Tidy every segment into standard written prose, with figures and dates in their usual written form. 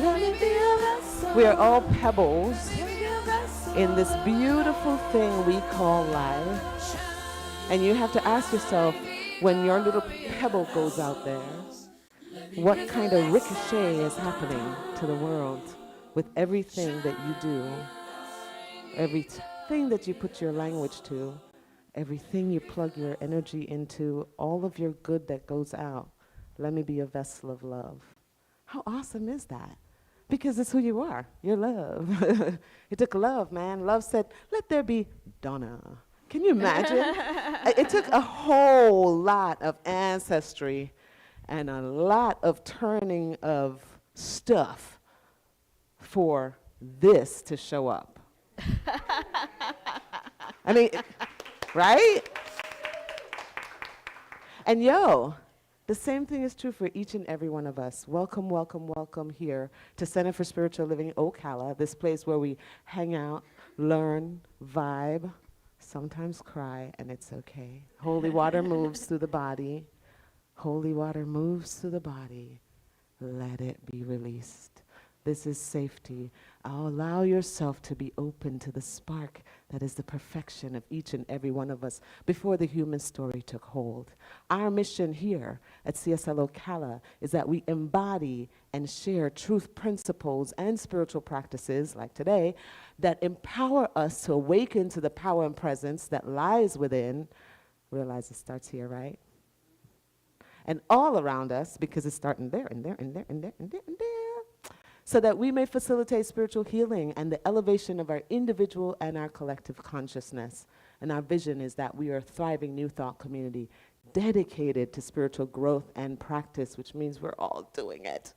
We are all pebbles in this beautiful thing we call life. And you have to ask yourself, when your little pebble goes out there, what kind of ricochet is happening to the world with everything that you do, everything that you put your language to, everything you plug your energy into, all of your good that goes out. Let me be a vessel of love. How awesome is that? Because it's who you are. You're love. It took love, man. Love said, let there be Donna. Can you imagine? It took a whole lot of ancestry and a lot of turning of stuff for this to show up. I mean, right? And the same thing is true for each and every one of us. Welcome, welcome, welcome here to Center for Spiritual Living Ocala, this place where we hang out, learn, vibe, sometimes cry, and it's okay. Holy water moves through the body. Holy water moves through the body. Let it be released. This is safety. Allow yourself to be open to the spark that is the perfection of each and every one of us before the human story took hold. Our mission here at CSL Ocala is that we embody and share truth principles and spiritual practices, like today, that empower us to awaken to the power and presence that lies within. Realize it starts here, right? And all around us, because it's starting there and there and there and there and there and there. So that we may facilitate spiritual healing and the elevation of our individual and our collective consciousness. And our vision is that we are a thriving New Thought community dedicated to spiritual growth and practice, which means we're all doing it.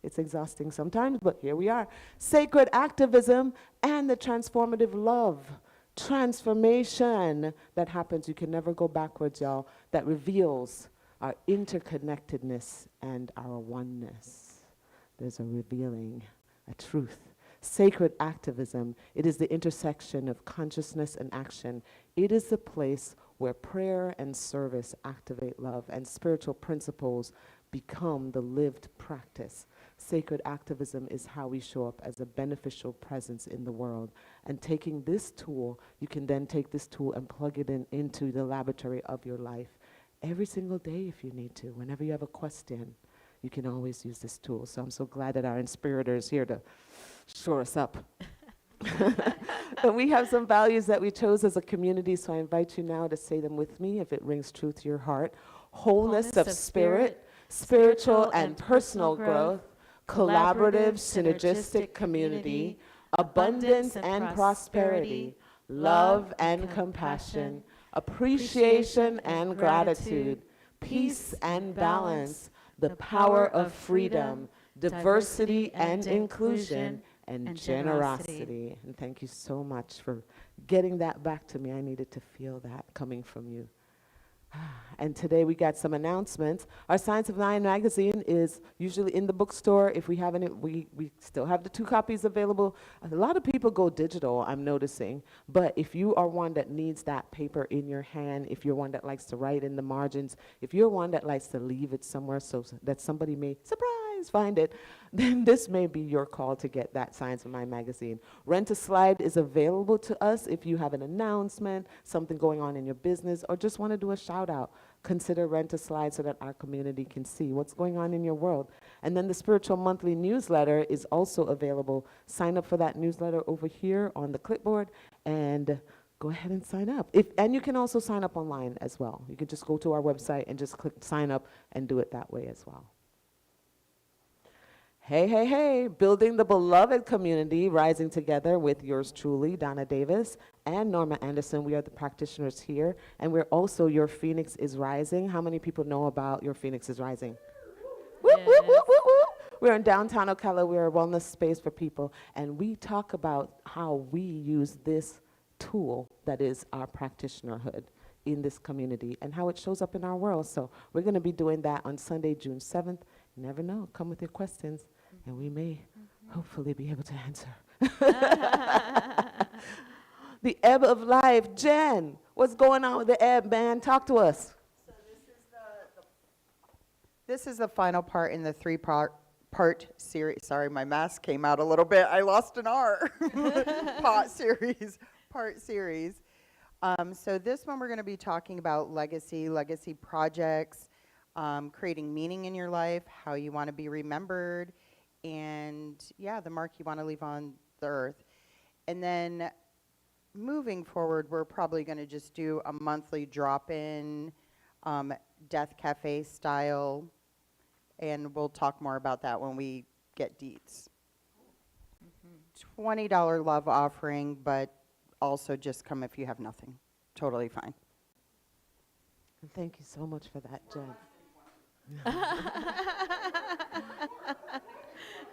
It's exhausting sometimes, but here we are. Sacred activism and the transformative love. Transformation that happens, you can never go backwards, y'all, that reveals our interconnectedness and our oneness. There's a revealing, a truth. Sacred activism, it is the intersection of consciousness and action. It is the place where prayer and service activate love and spiritual principles become the lived practice. Sacred activism is how we show up as a beneficial presence in the world. And taking this tool, you can then take this tool and plug it into the laboratory of your life every single day if you need to. Whenever you have a question, you can always use this tool. So I'm so glad that our inspirator is here to shore us up. And we have some values that we chose as a community, so I invite you now to say them with me if it rings true to your heart. Wholeness of spirit, spiritual and personal growth, collaborative, synergistic community, abundance and prosperity, love and compassion, appreciation and gratitude, peace and balance, the power of freedom, diversity and inclusion, and generosity. And thank you so much for getting that back to me. I needed to feel that coming from you. And today we got some announcements. Our Science of Nine magazine is usually in the bookstore. If we have any, we still have the 2 copies available. A lot of people go digital, I'm noticing. But if you are one that needs that paper in your hand, if you're one that likes to write in the margins, if you're one that likes to leave it somewhere so that somebody may, surprise, find it, then this may be your call to get that Science of Mind magazine. Rent-A-Slide is available to us if you have an announcement, something going on in your business, or just want to do a shout out. Consider Rent-A-Slide so that our community can see what's going on in your world. And then the Spiritual Monthly newsletter is also available. Sign up for that newsletter over here on the clipboard and go ahead and sign up. And you can also sign up online as well. You can just go to our website and just click sign up and do it that way as well. Hey, hey, hey, building the beloved community, rising together with yours truly, Donna Davis and Norma Anderson. We are the practitioners here, and we're also Your Phoenix is Rising. How many people know about Your Phoenix is Rising? Yes. Whoop, whoop, whoop, whoop, whoop. We're in downtown Ocala. We're a wellness space for people, and we talk about how we use this tool that is our practitionerhood in this community and how it shows up in our world. So we're going to be doing that on Sunday, June 7th. You never know. Come with your questions. And we may hopefully be able to answer. The ebb of life. Jen, what's going on with the ebb, man? Talk to us. So this is the final part in the three-part part series. Sorry, my mask came out a little bit. I lost an R. Pot series, part series. So this one we're going to be talking about legacy projects, creating meaning in your life, how you want to be remembered, and yeah, the mark you want to leave on the earth. And then moving forward, we're probably going to just do a monthly drop-in, Death Cafe style, and we'll talk more about that when we get deets. $20 love offering, but also just come if you have nothing. Totally fine. And thank you so much for that, Jen.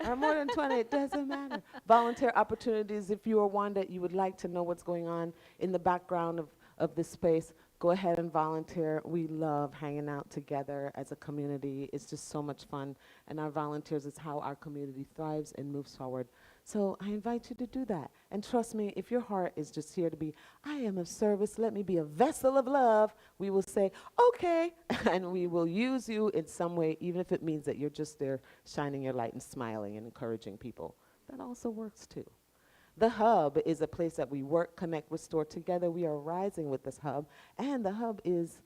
Or more than 20, it doesn't matter. Volunteer opportunities, if you are one that you would like to know what's going on in the background of this space, go ahead and volunteer. We love hanging out together as a community. It's just so much fun. And our volunteers is how our community thrives and moves forward. So I invite you to do that. And trust me, if your heart is just here to be, I am of service, let me be a vessel of love, we will say, okay, and we will use you in some way, even if it means that you're just there shining your light and smiling and encouraging people. That also works too. The Hub is a place that we work, connect, restore together. We are rising with this Hub. And the Hub is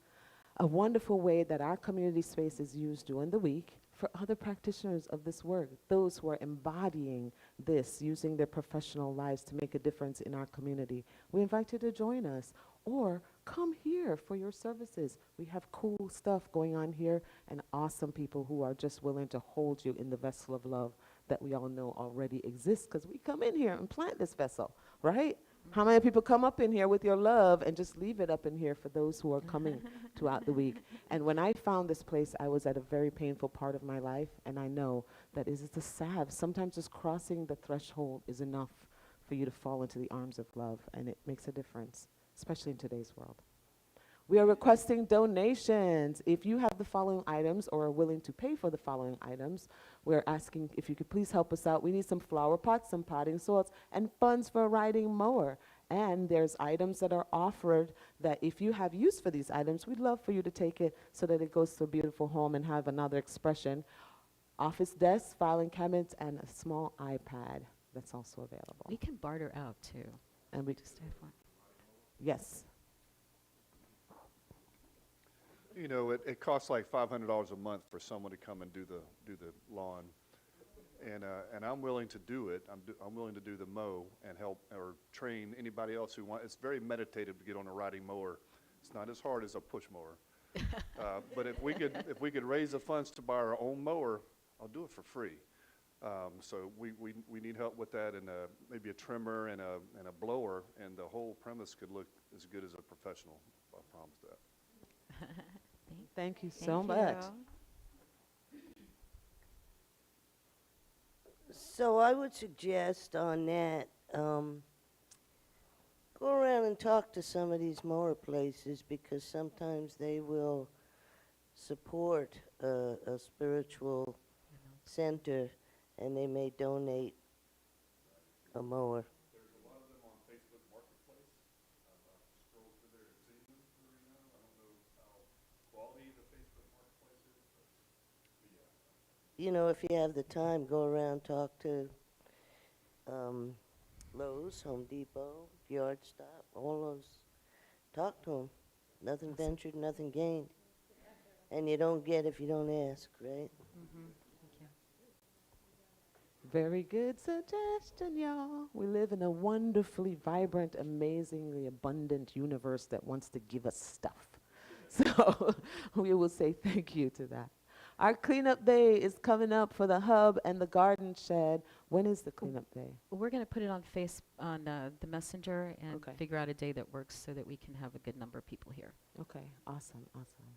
a wonderful way that our community space is used during the week for other practitioners of this work, those who are embodying this, using their professional lives to make a difference in our community. We invite you to join us or come here for your services. We have cool stuff going on here and awesome people who are just willing to hold you in the vessel of love that we all know already exists, because we come in here and plant this vessel, right? How many people come up in here with your love and just leave it up in here for those who are coming throughout the week? And when I found this place, I was at a very painful part of my life, and I know that is the salve. Sometimes just crossing the threshold is enough for you to fall into the arms of love, and it makes a difference, especially in today's world. We are requesting donations. If you have the following items or are willing to pay for the following items, we're asking if you could please help us out. We need some flower pots, some potting soils, and funds for a riding mower. And there's items that are offered that if you have use for these items, we'd love for you to take it so that it goes to a beautiful home and have another expression. Office desks, filing cabinets, and a small iPad that's also available. We can barter out too. And we Just have one. yes. You know, it costs like $500 a month for someone to come and do the lawn, and I'm willing to do it. I'm willing to do the mow and help or train anybody else who wants. It's very meditative to get on a riding mower. It's not as hard as a push mower, but if we could raise the funds to buy our own mower, I'll do it for free. So we need help with that, and maybe a trimmer and a blower, and the whole premise could look as good as a professional. I promise that. Thank you so much. So I would suggest on that, go around and talk to some of these mower places, because sometimes they will support a spiritual center, and they may donate a mower. There's a lot of them on Facebook Marketplace. Scroll through there and see them every now. I don't know how quality the Facebook Marketplace is, but yeah. You know, if you have the time, go around, talk to Lowe's, Home Depot, Yard Stop, all those. Talk to them. Nothing ventured, nothing gained. And you don't get if you don't ask, right? Very good suggestion, y'all. We live in a wonderfully vibrant, amazingly abundant universe that wants to give us stuff. So we will say thank you to that. Our cleanup day is coming up for the Hub and the garden shed. When is the cleanup day? We're going to put it on the Messenger and Okay. figure out a day that works so that we can have a good number of people here. Okay, awesome, awesome.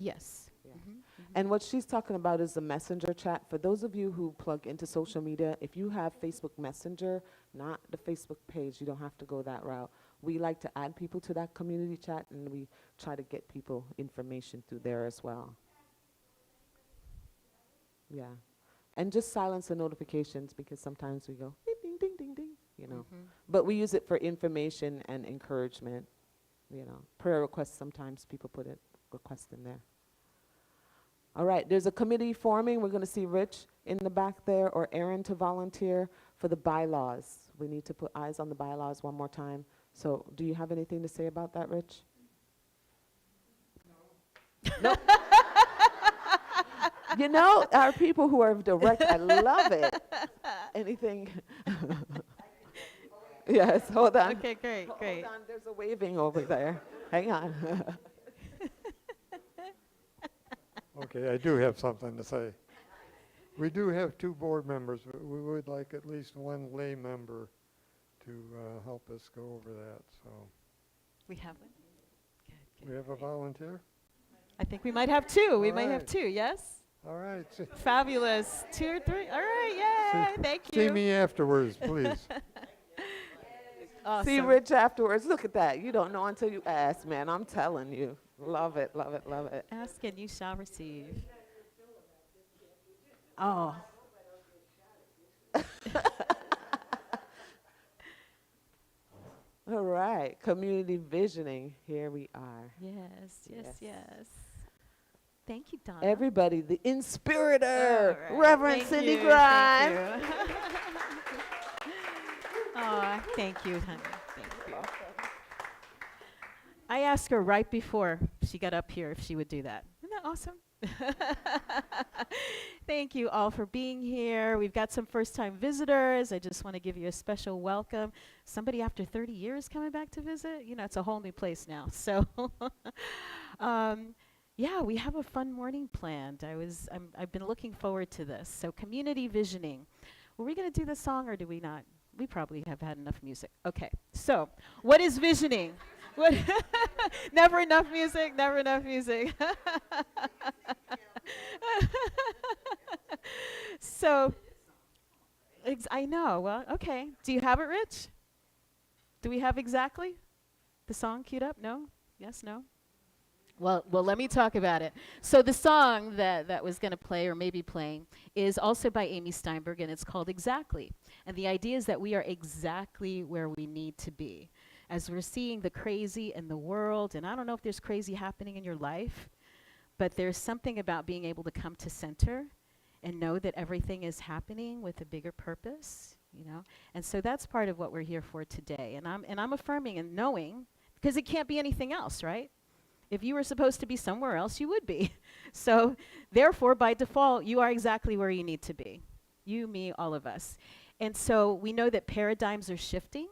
Yes. Yeah. And what she's talking about is the messenger chat. For those of you who plug into social media, if you have Facebook Messenger, not the Facebook page, you don't have to go that route. We like to add people to that community chat, and we try to get people information through there as well. Yeah. And just silence the notifications, because sometimes we go ding, ding, ding, ding, ding, you know. But we use it for information and encouragement, you know. Prayer requests, sometimes people put a request in there. All right, there's a committee forming. We're going to see Rich in the back there or Aaron to volunteer for the bylaws. We need to put eyes on the bylaws one more time. So do you have anything to say about that, Rich? No. You know, our people who are direct, I love it. Anything? Yes, hold on. Okay, great, great. Hold on, there's a waving over there. Hang on. Okay, I do have something to say. We do have 2 board members, but we would like at least 1 lay member to help us go over that, so. We have one? Good, good. We have a volunteer? I think we might have 2. We All might have right. 2, yes? All right, Fabulous. 2 or 3? All right, yay, thank you. see me afterwards, please. Awesome. See Rich afterwards. Look at that. You don't know until you ask, man. I'm telling you. Love it, love it, love it. Ask and you shall receive. Oh. All right, community visioning. Here we are. Yes, yes, Yes. yes. Thank you, Donna. Everybody, the inspirator, All right. Reverend Thank Cindy you, Grimes. Thank you. Oh, thank you, honey. Thank you. I asked her right before she got up here if she would do that. Isn't that awesome? Thank you all for being here. We've got some first-time visitors. I just want to give you a special welcome. Somebody after 30 years coming back to visit. You know, it's a whole new place now. So, yeah, we have a fun morning planned. I've been looking forward to this. So, community visioning. Were we going to do the song or do we not? We probably have had enough music. Okay. So, what is visioning? What never enough music, never enough music. So, I know. Well, okay. Do you have it, Rich? Do we have exactly the song queued up? No? Yes, no? Well, let me talk about it. So the song that was going to play or maybe playing is also by Amy Steinberg, and it's called Exactly. And the idea is that we are exactly where we need to be. As we're seeing the crazy in the world, and I don't know if there's crazy happening in your life, but there's something about being able to come to center and know that everything is happening with a bigger purpose, you know? And so that's part of what we're here for today. And I'm affirming and knowing, because it can't be anything else, right? If you were supposed to be somewhere else, you would be. So therefore, by default, you are exactly where you need to be. You, me, all of us. And so we know that paradigms are shifting.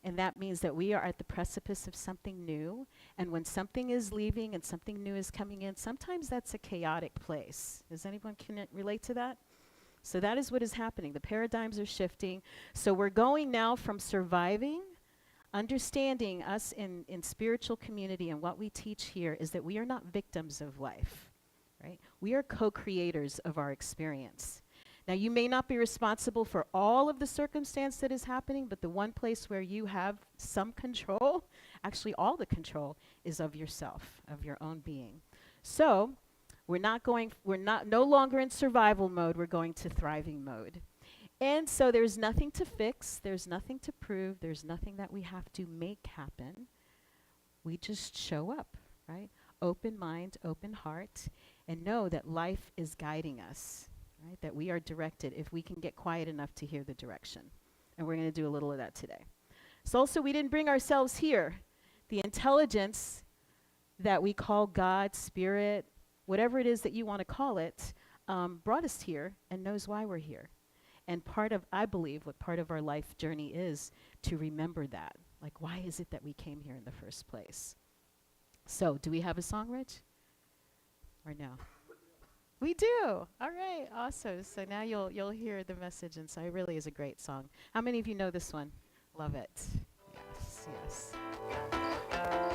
And that means that we are at the precipice of something new. And when something is leaving and something new is coming in, sometimes that's a chaotic place. Does anyone relate to that? So that is what is happening. The paradigms are shifting. So we're going now from surviving, understanding us in spiritual community, and what we teach here is that we are not victims of life, right? We are co-creators of our experience. Now, you may not be responsible for all of the circumstance that is happening, but the one place where you have some control, actually all the control, is of yourself, of your own being. So, we're no longer in survival mode, we're going to thriving mode. And so there's nothing to fix, there's nothing to prove, there's nothing that we have to make happen. We just show up, right? Open mind, open heart, and know that life is guiding us. Right, that we are directed if we can get quiet enough to hear the direction. And we're going to do a little of that today. So also, we didn't bring ourselves here. The intelligence that we call God, Spirit, whatever it is that you want to call it, brought us here and knows why we're here. And I believe, what part of our life journey is to remember that. Like, why is it that we came here in the first place? So, do we have a song, Rich? Or no? We do. All right, awesome. So now you'll hear the message, and so it really is a great song. How many of you know this one? Love it. Yes, yes. Oh,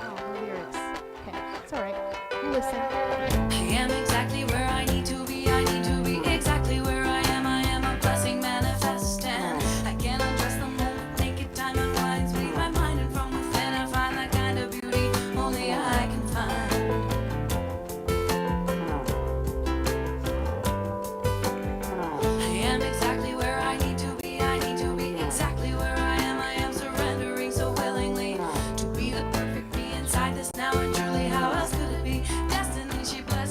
no lyrics. Okay, it's all right. You listen. I am exactly where I need to be. I need to be exactly where I am. I am a blessing manifesting. I can't undress the moment. Naked time unwinds me. My mind and from within I find that kind of beauty only I can find. I am exactly where I need to be. I need to be exactly where I am. I am surrendering so willingly to be the perfect me inside this now. And truly, how else could it be? Destiny, she blessed.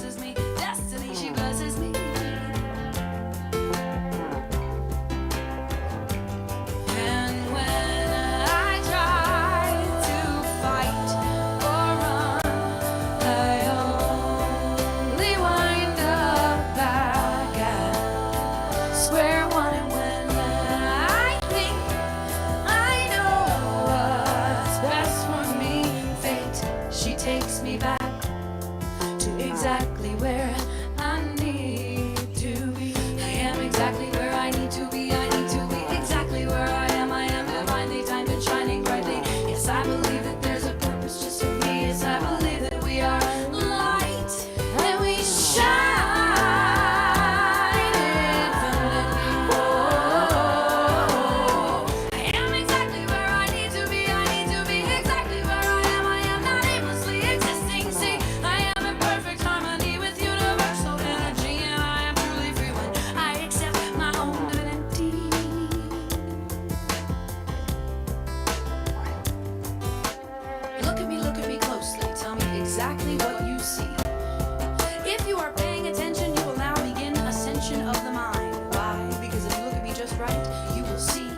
exactly where I need to be. I am exactly where I need to be. I need to be exactly where I am. I am divinely timed and shining brightly. Yes, I believe that there's a purpose just for me. Yes, I believe that we are light and we shine infinitely. Whoa. I am exactly where I need to be. I need to be exactly where I am. I am not aimlessly existing. See, I am in perfect harmony with universal energy, and I am truly free when I accept my own divinity. Look at me closely. Tell me exactly what you see. If you are paying attention, you will now begin ascension of the mind. Why? Because if you look at me just right, you will see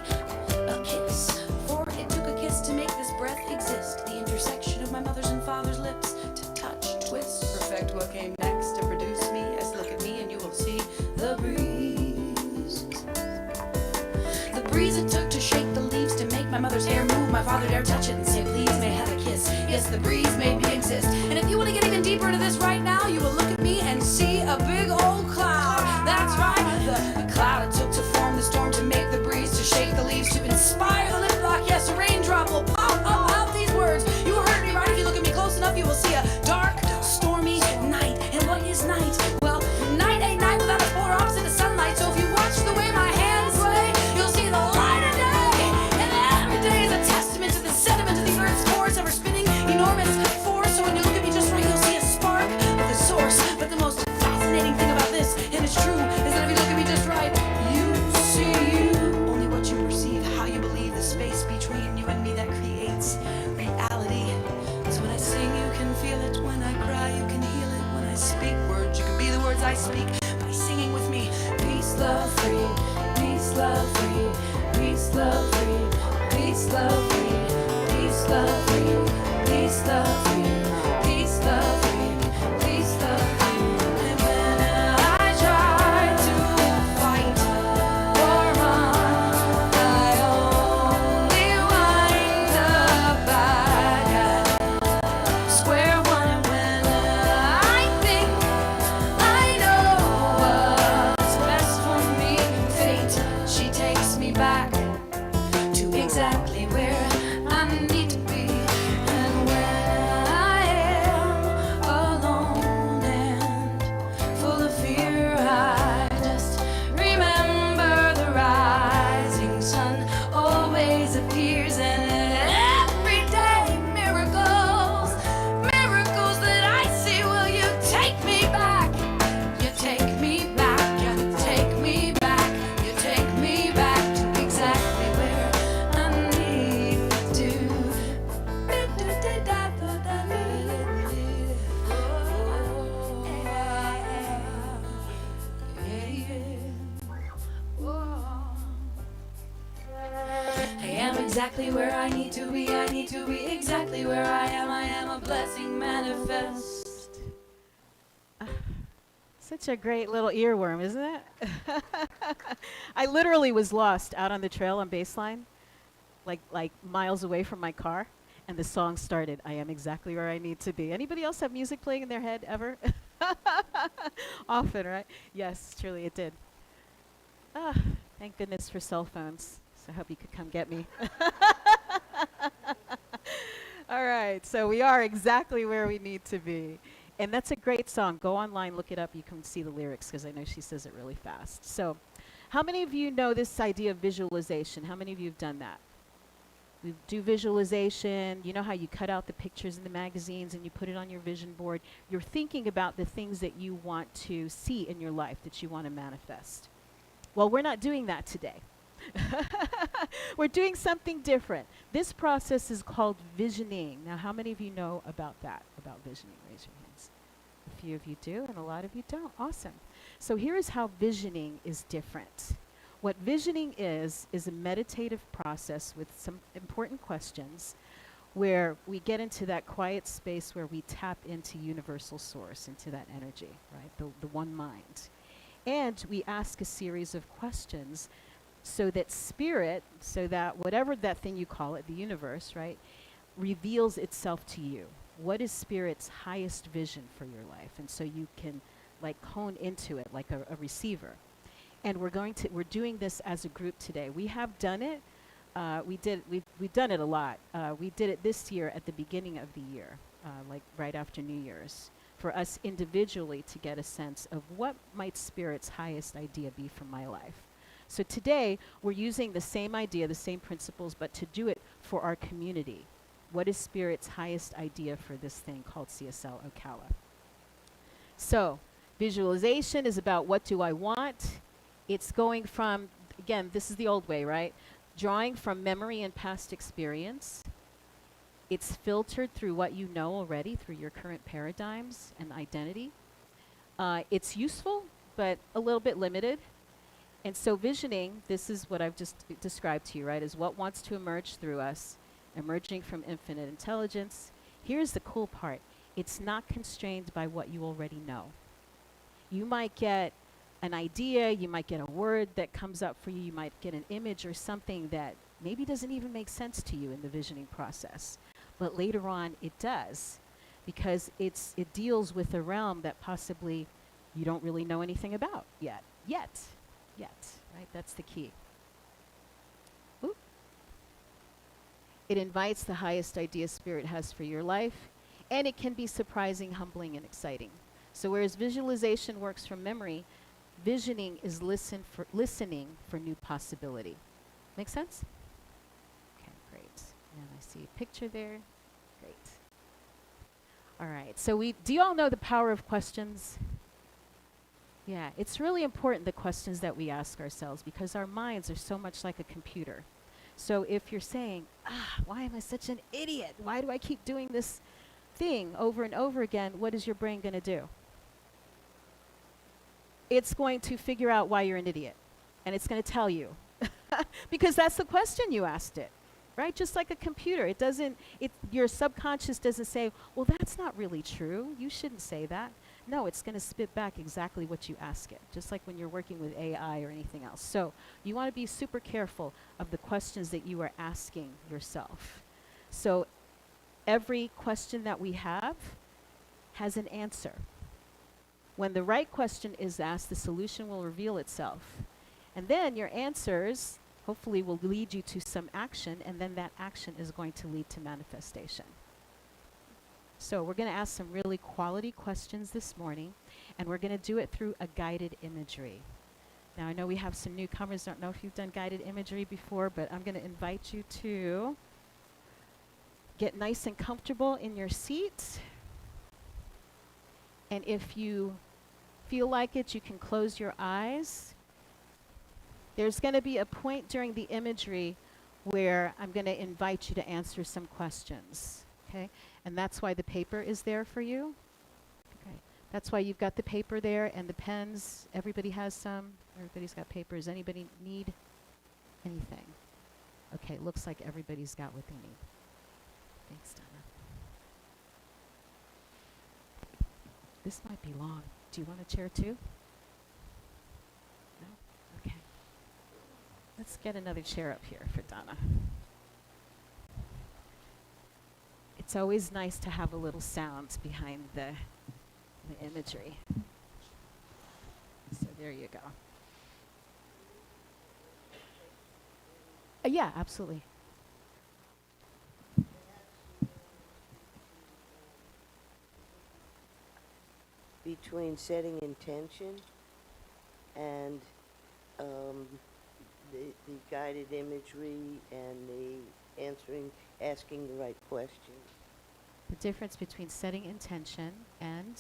a kiss. For it took a kiss to make this breath exist. The intersection of my mother's and father's lips to touch, twist, perfect what came next to produce me. Yes, look at me and you will see the breeze. The breeze it took to shake the leaves to make my mother's hair move. My father dare touch it and say, please may I have a kiss. Yes, the breeze made me exist. And if you want to get even deeper into this right now, you will look at me and see a big old cloud. That's right, the cloud it took to form the storm, to make the breeze, to shake the leaves, to inspire the lip lock. Yes, a raindrop will pop up out these words. You heard me right. If you look at me close enough, you will see a dark, stormy night. And what is night? Well, night ain't night without a polar opposite of sunlight. So if you watch the way my hands sway, you'll see the light of day. And every day is a testament to the sediment of the earth's cores, ever spinning enormous force. So when you look at me just right, you'll see a spark of the source. But the most fascinating thing about this, and it's true, is that if you look at me just right, you see you. Only what you perceive, how you believe, the space between you and me that creates reality. So when I sing, you can feel it. When I cry, you can heal it. When I speak words, you can be the words I speak by singing with me. Peace, love, free. Peace, love, free. Peace, love, free. Peace, love, free. Peace, love, free. Peace, love, free. Peace, love, free. Peace, love, free. And when I try to fight or run, I only wind up back at square one. And when I think I know what's best for me, fate, she takes me back to exactly where I need to be. And when I am alone and full of fear, I just remember the rising sun always appears. And every day miracles, miracles that I see. Will you take me back? You take me back, you take me back, you take me back to exactly where I need to. I am exactly where I need to be. I need to be exactly where I am. I am a blessing manifest. Such a great little earworm, isn't it? I literally was lost out on the trail on Baseline, like miles away from my car, and the song started. I am exactly where I need to be. Anybody else have music playing in their head ever? Often, right? Yes, truly it did. Ah, thank goodness for cell phones. So I hope you could come get me. All right, so we are exactly where we need to be. And that's a great song. Go online, look it up. You can see the lyrics because I know she says it really fast. So how many of you know this idea of visualization? How many of you have done that? We do visualization. You know how you cut out the pictures in the magazines and you put it on your vision board? You're thinking about the things that you want to see in your life, that you want to manifest. Well, we're not doing that today. We're doing something different. This process is called visioning. Now, how many of you know about that, about visioning? Raise your hands. A few of you do, and a lot of you don't. Awesome. So here is how visioning is different. What visioning is a meditative process with some important questions where we get into that quiet space where we tap into universal source, into that energy, right? The one mind. And we ask a series of questions so that spirit, so that whatever that thing you call it, the universe, right, reveals itself to you. what is Spirit's highest vision for your life? And so you can like hone into it like a receiver. And we're doing this as a group today. We have done it. We've done it a lot. We did it this year at the beginning of the year, like right after New Year's, for us individually to get a sense of what might Spirit's highest idea be for my life. So today, we're using the same idea, the same principles, but to do it for our community. What is Spirit's highest idea for this thing called CSL Ocala? So, visualization is about what do I want. It's going from, again, this is the old way, right? Drawing from memory and past experience. It's filtered through what you know already, through your current paradigms and identity. It's useful, but a little bit limited. And so visioning, this is what I've just described to you, right, is what wants to emerge through us, emerging from infinite intelligence. Here's the cool part. It's not constrained by what you already know. You might get an idea, you might get a word that comes up for you, you might get an image or something that maybe doesn't even make sense to you in the visioning process. But later on, it does, because it deals with a realm that possibly you don't really know anything about yet, right? That's the key. Ooh. It invites the highest idea Spirit has for your life, and it can be surprising, humbling, and exciting. So whereas visualization works from memory, visioning is listening for new possibility. Make sense? Okay, great. And I see a picture there. Great. All right, so do you all know the power of questions? Yeah, it's really important, the questions that we ask ourselves, because our minds are so much like a computer. So if you're saying, why am I such an idiot? Why do I keep doing this thing over and over again? What is your brain going to do? It's going to figure out why you're an idiot, and it's going to tell you, because that's the question you asked it, right? Just like a computer, your subconscious doesn't say, well, that's not really true. You shouldn't say that. No, it's going to spit back exactly what you ask it, just like when you're working with AI or anything else. So you want to be super careful of the questions that you are asking yourself. So every question that we have has an answer. When the right question is asked, the solution will reveal itself. And then your answers hopefully will lead you to some action, and then that action is going to lead to manifestation. So we're going to ask some really quality questions this morning, and we're going to do it through a guided imagery. Now, I know we have some newcomers, don't know if you've done guided imagery before, but I'm going to invite you to get nice and comfortable in your seat. And if you feel like it, you can close your eyes. There's going to be a point during the imagery where I'm going to invite you to answer some questions, okay? And that's why the paper is there for you. Okay. That's why you've got the paper there and the pens. Everybody has some. Everybody's got papers. Anybody need anything? Okay, looks like everybody's got what they need. Thanks, Donna. This might be long. Do you want a chair too? No? Okay. Let's get another chair up here for Donna. It's always nice to have a little sound behind the imagery. So there you go. Yeah, absolutely. Between setting intention and the guided imagery and the asking the right questions. The difference between setting intention and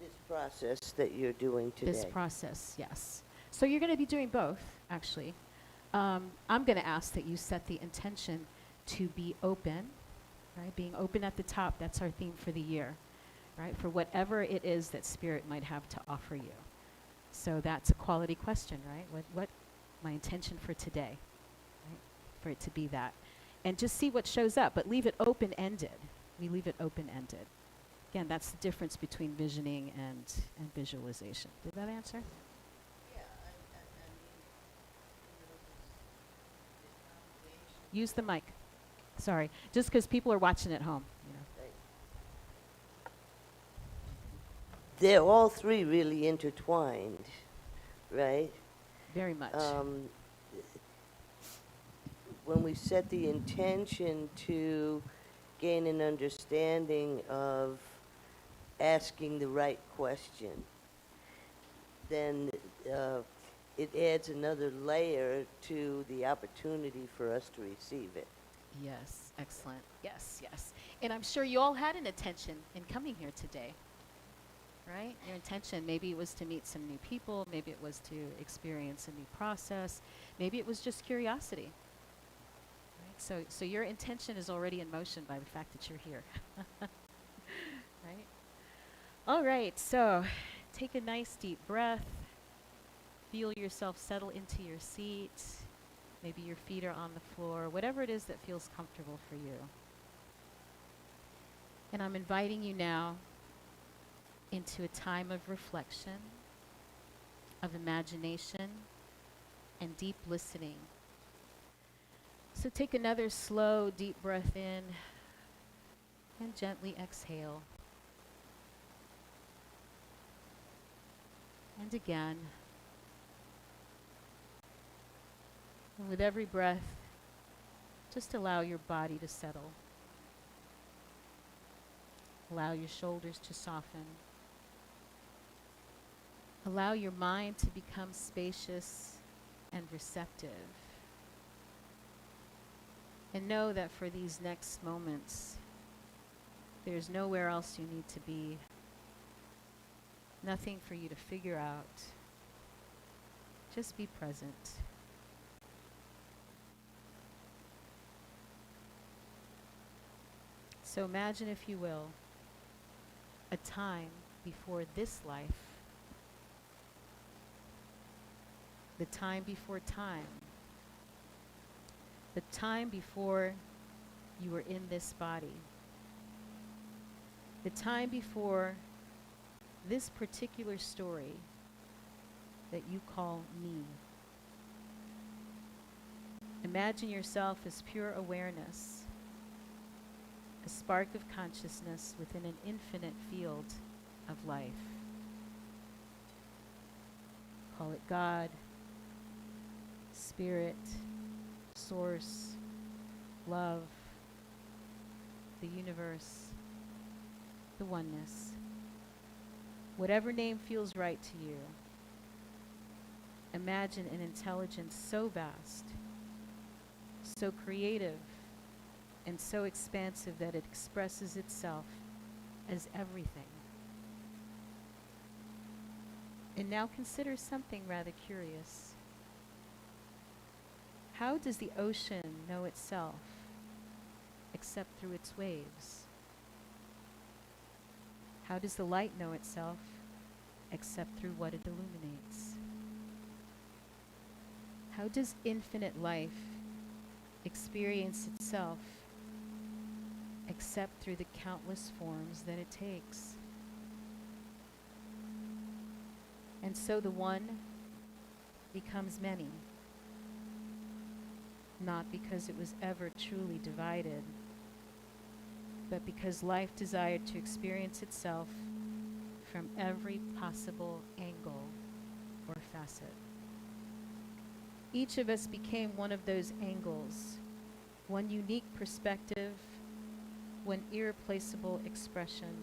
This process that you're doing today. this process, yes. So you're going to be doing both, actually. I'm going to ask that you set the intention to be open, right? Being open at the top, that's our theme for the year, right? For whatever it is that Spirit might have to offer you. So that's a quality question, right? What my intention for today, right? For it to be that. And just see what shows up, but leave it open-ended. We leave it open-ended. Again, that's the difference between visioning and visualization. Did that answer? Use the mic. Sorry, just because people are watching at home. You know. Right. they're all three really intertwined, right? Very much. When we set the intention to gain an understanding of asking the right question, then it adds another layer to the opportunity for us to receive it. Yes, excellent. Yes, yes. And I'm sure you all had an intention in coming here today, right? Your intention, maybe it was to meet some new people, maybe it was to experience a new process, maybe it was just curiosity. Right? So your intention is already in motion by the fact that you're here. Right? All right, so take a nice deep breath. Feel yourself settle into your seat. Maybe your feet are on the floor, whatever it is that feels comfortable for you. And I'm inviting you now into a time of reflection, of imagination, and deep listening. So take another slow, deep breath in and gently exhale. And again. And with every breath, just allow your body to settle. Allow your shoulders to soften. Allow your mind to become spacious and receptive. And know that for these next moments, there's nowhere else you need to be. Nothing for you to figure out. Just be present. So imagine, if you will, a time before this life, the time before time, the time before you were in this body, the time before this particular story that you call me. Imagine yourself as pure awareness, a spark of consciousness within an infinite field of life. Call it God, Spirit, Source, Love, the universe, the oneness. Whatever name feels right to you. Imagine an intelligence so vast, so creative, and so expansive that it expresses itself as everything. And now consider something rather curious. How does the ocean know itself except through its waves? How does the light know itself except through what it illuminates? How does infinite life experience itself except through the countless forms that it takes? And so the one becomes many, not because it was ever truly divided, but because life desired to experience itself from every possible angle or facet. Each of us became one of those angles, one unique perspective, one irreplaceable expression,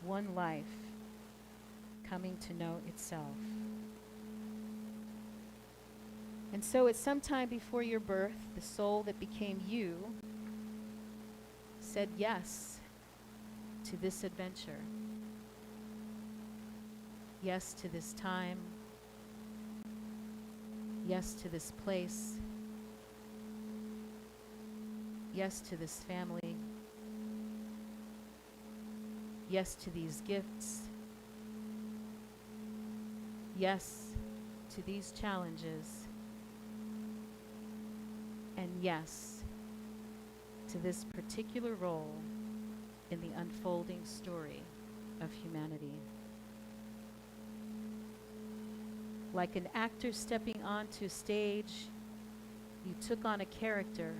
one life coming to know itself. And so at some time before your birth, the soul that became you said yes to this adventure. Yes to this time. Yes to this place. Yes to this family. Yes to these gifts. Yes to these challenges. And yes to this particular role in the unfolding story of humanity. Like an actor stepping onto stage, you took on a character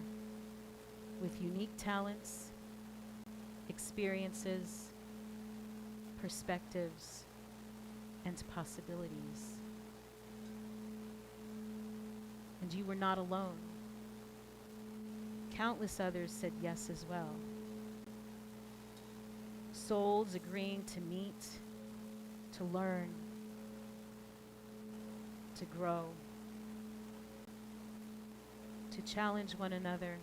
with unique talents, experiences, perspectives, and possibilities. And you were not alone. Countless others said yes as well. Souls agreeing to meet, to learn, to grow, to challenge one another,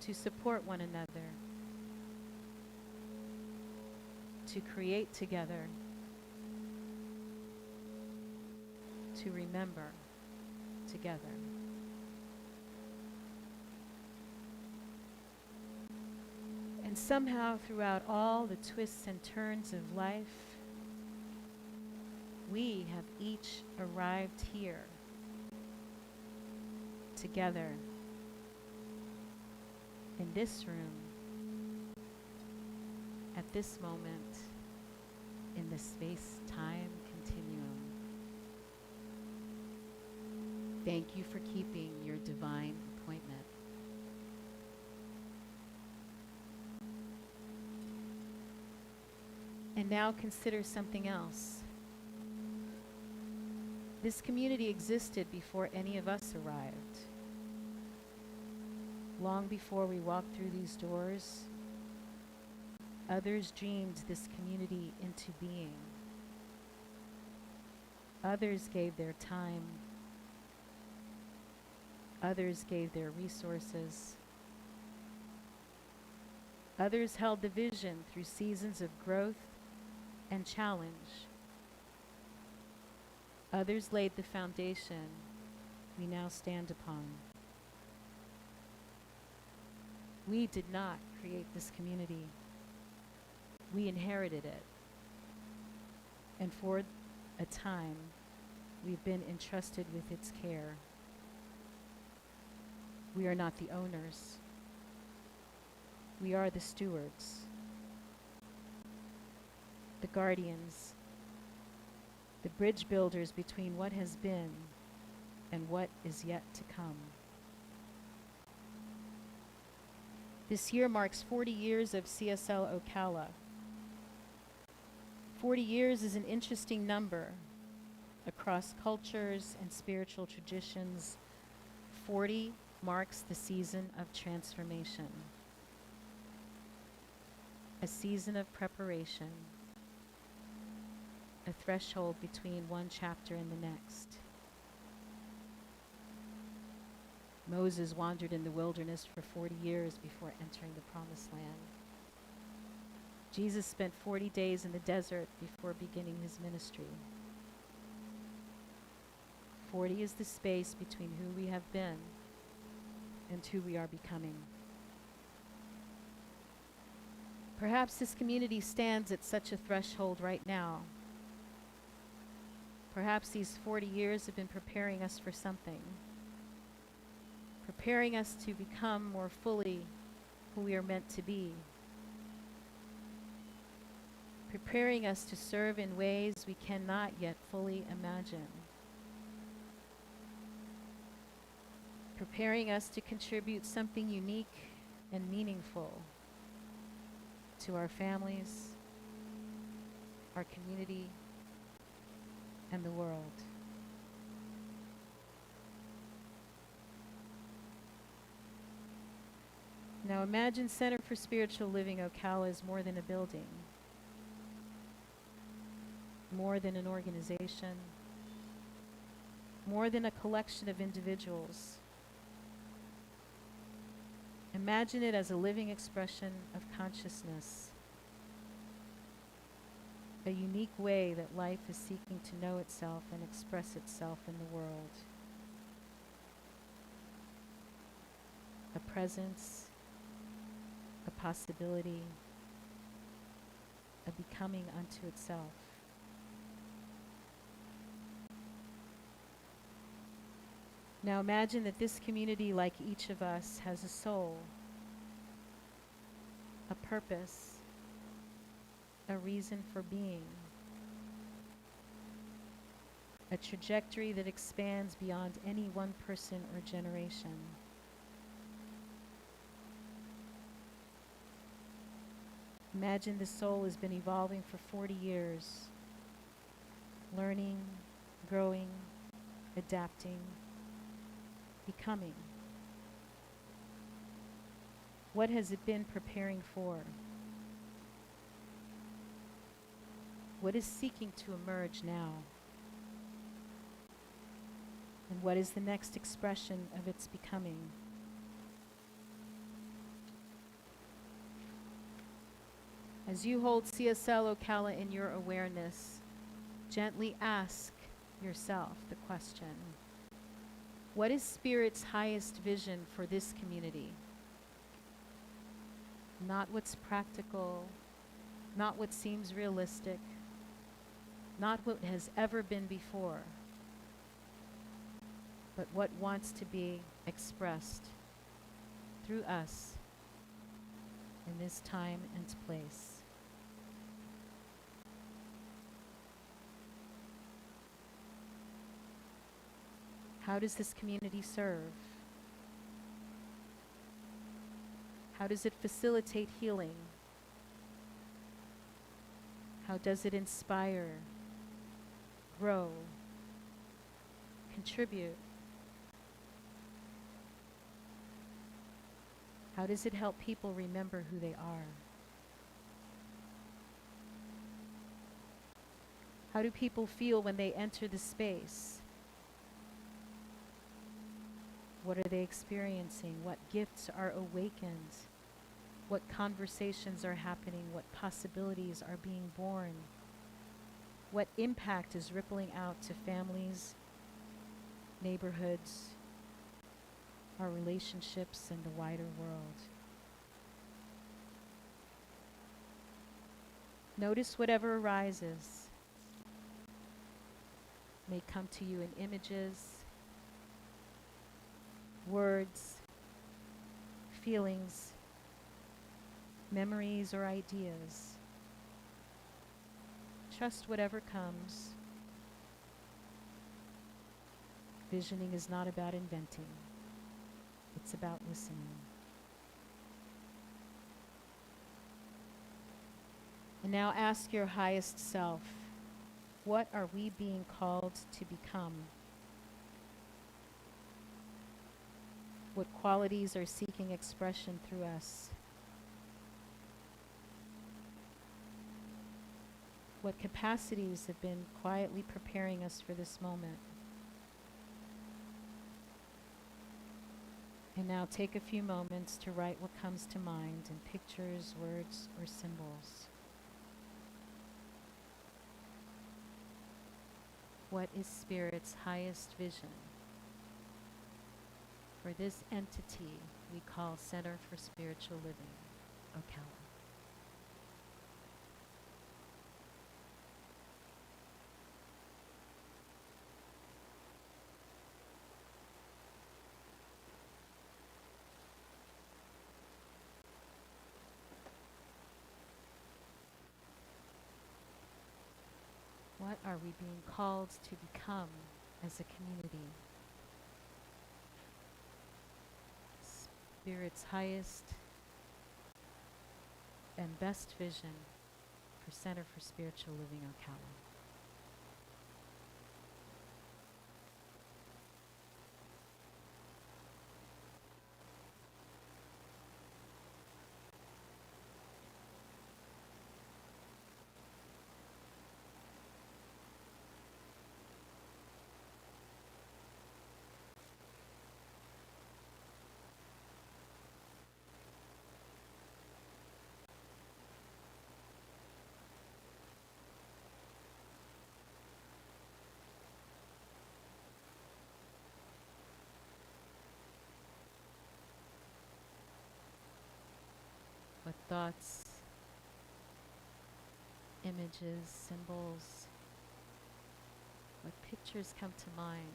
to support one another, to create together, to remember together. And somehow throughout all the twists and turns of life, we have each arrived here together in this room at this moment in the space-time continuum. Thank you for keeping your divine appointment. And now consider something else. This community existed before any of us arrived. Long before we walked through these doors, others dreamed this community into being. Others gave their time. Others gave their resources. Others held the vision through seasons of growth and challenge. Others laid the foundation we now stand upon. We did not create this community. We inherited it. And for a time, we've been entrusted with its care. We are not the owners. We are the stewards, the guardians, the bridge builders between what has been and what is yet to come. This year marks 40 years of CSL Ocala. 40 years is an interesting number across cultures and spiritual traditions. 40 marks the season of transformation, a season of preparation, a threshold between one chapter and the next. Moses wandered in the wilderness for 40 years before entering the promised land. Jesus spent 40 days in the desert before beginning his ministry. 40 is the space between who we have been and who we are becoming. Perhaps this community stands at such a threshold right now. Perhaps these 40 years have been preparing us for something, preparing us to become more fully who we are meant to be, preparing us to serve in ways we cannot yet fully imagine, preparing us to contribute something unique and meaningful to our families, our community, and the world. Now imagine Center for Spiritual Living Ocala is more than a building, more than an organization, more than a collection of individuals. Imagine it as a living expression of consciousness, a unique way that life is seeking to know itself and express itself in the world. A presence, a possibility, a becoming unto itself. Now imagine that this community, like each of us, has a soul, a purpose, a reason for being, a trajectory that expands beyond any one person or generation. Imagine the soul has been evolving for 40 years, learning, growing, adapting, becoming. What has it been preparing for? What is seeking to emerge now? And what is the next expression of its becoming? As you hold CSL Ocala in your awareness, gently ask yourself the question, what is Spirit's highest vision for this community? Not what's practical, not what seems realistic, not what has ever been before, but what wants to be expressed through us in this time and place. How does this community serve? How does it facilitate healing? How does it inspire, grow, contribute? How does it help people remember who they are? How do people feel when they enter the space? What are they experiencing? What gifts are awakened? What conversations are happening? What possibilities are being born? What impact is rippling out to families, neighborhoods, our relationships, and the wider world? Notice whatever arises. May come to you in images, words, feelings, memories, or ideas. Trust whatever comes. Visioning is not about inventing. It's about listening. And now ask your highest self, what are we being called to become? What qualities are seeking expression through us? What capacities have been quietly preparing us for this moment? And now take a few moments to write what comes to mind in pictures, words, or symbols. What is Spirit's highest vision for this entity we call Center for Spiritual Living, Ocala? What are we being called to become as a community? Spirit's highest and best vision for Center for Spiritual Living Ocala. What thoughts, images, symbols, what pictures come to mind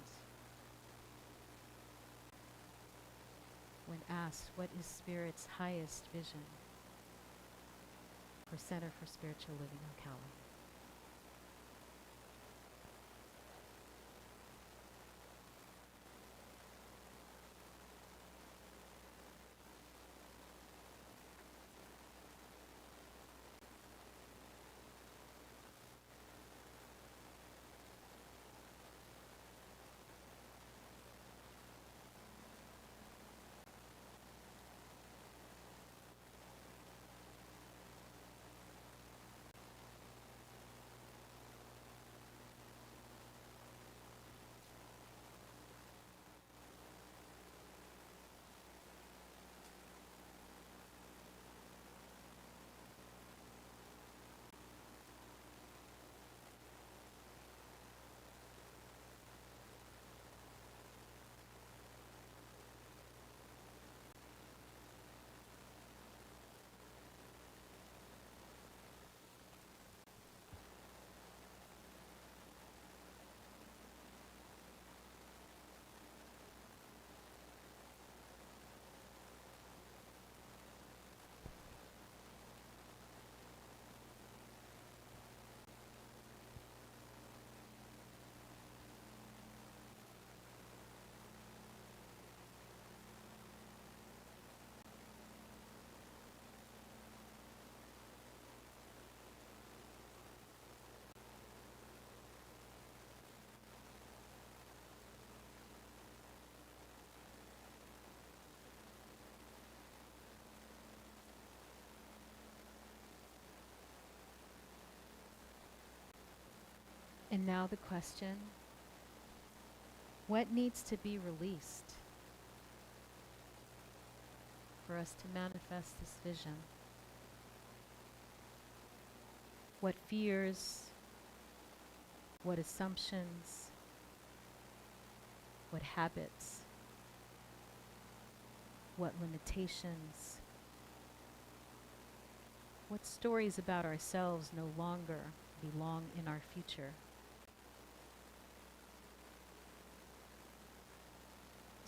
when asked what is Spirit's highest vision for Center for Spiritual Living Ocala? And now the question, what needs to be released for us to manifest this vision? What fears, what assumptions, what habits, what limitations, what stories about ourselves no longer belong in our future?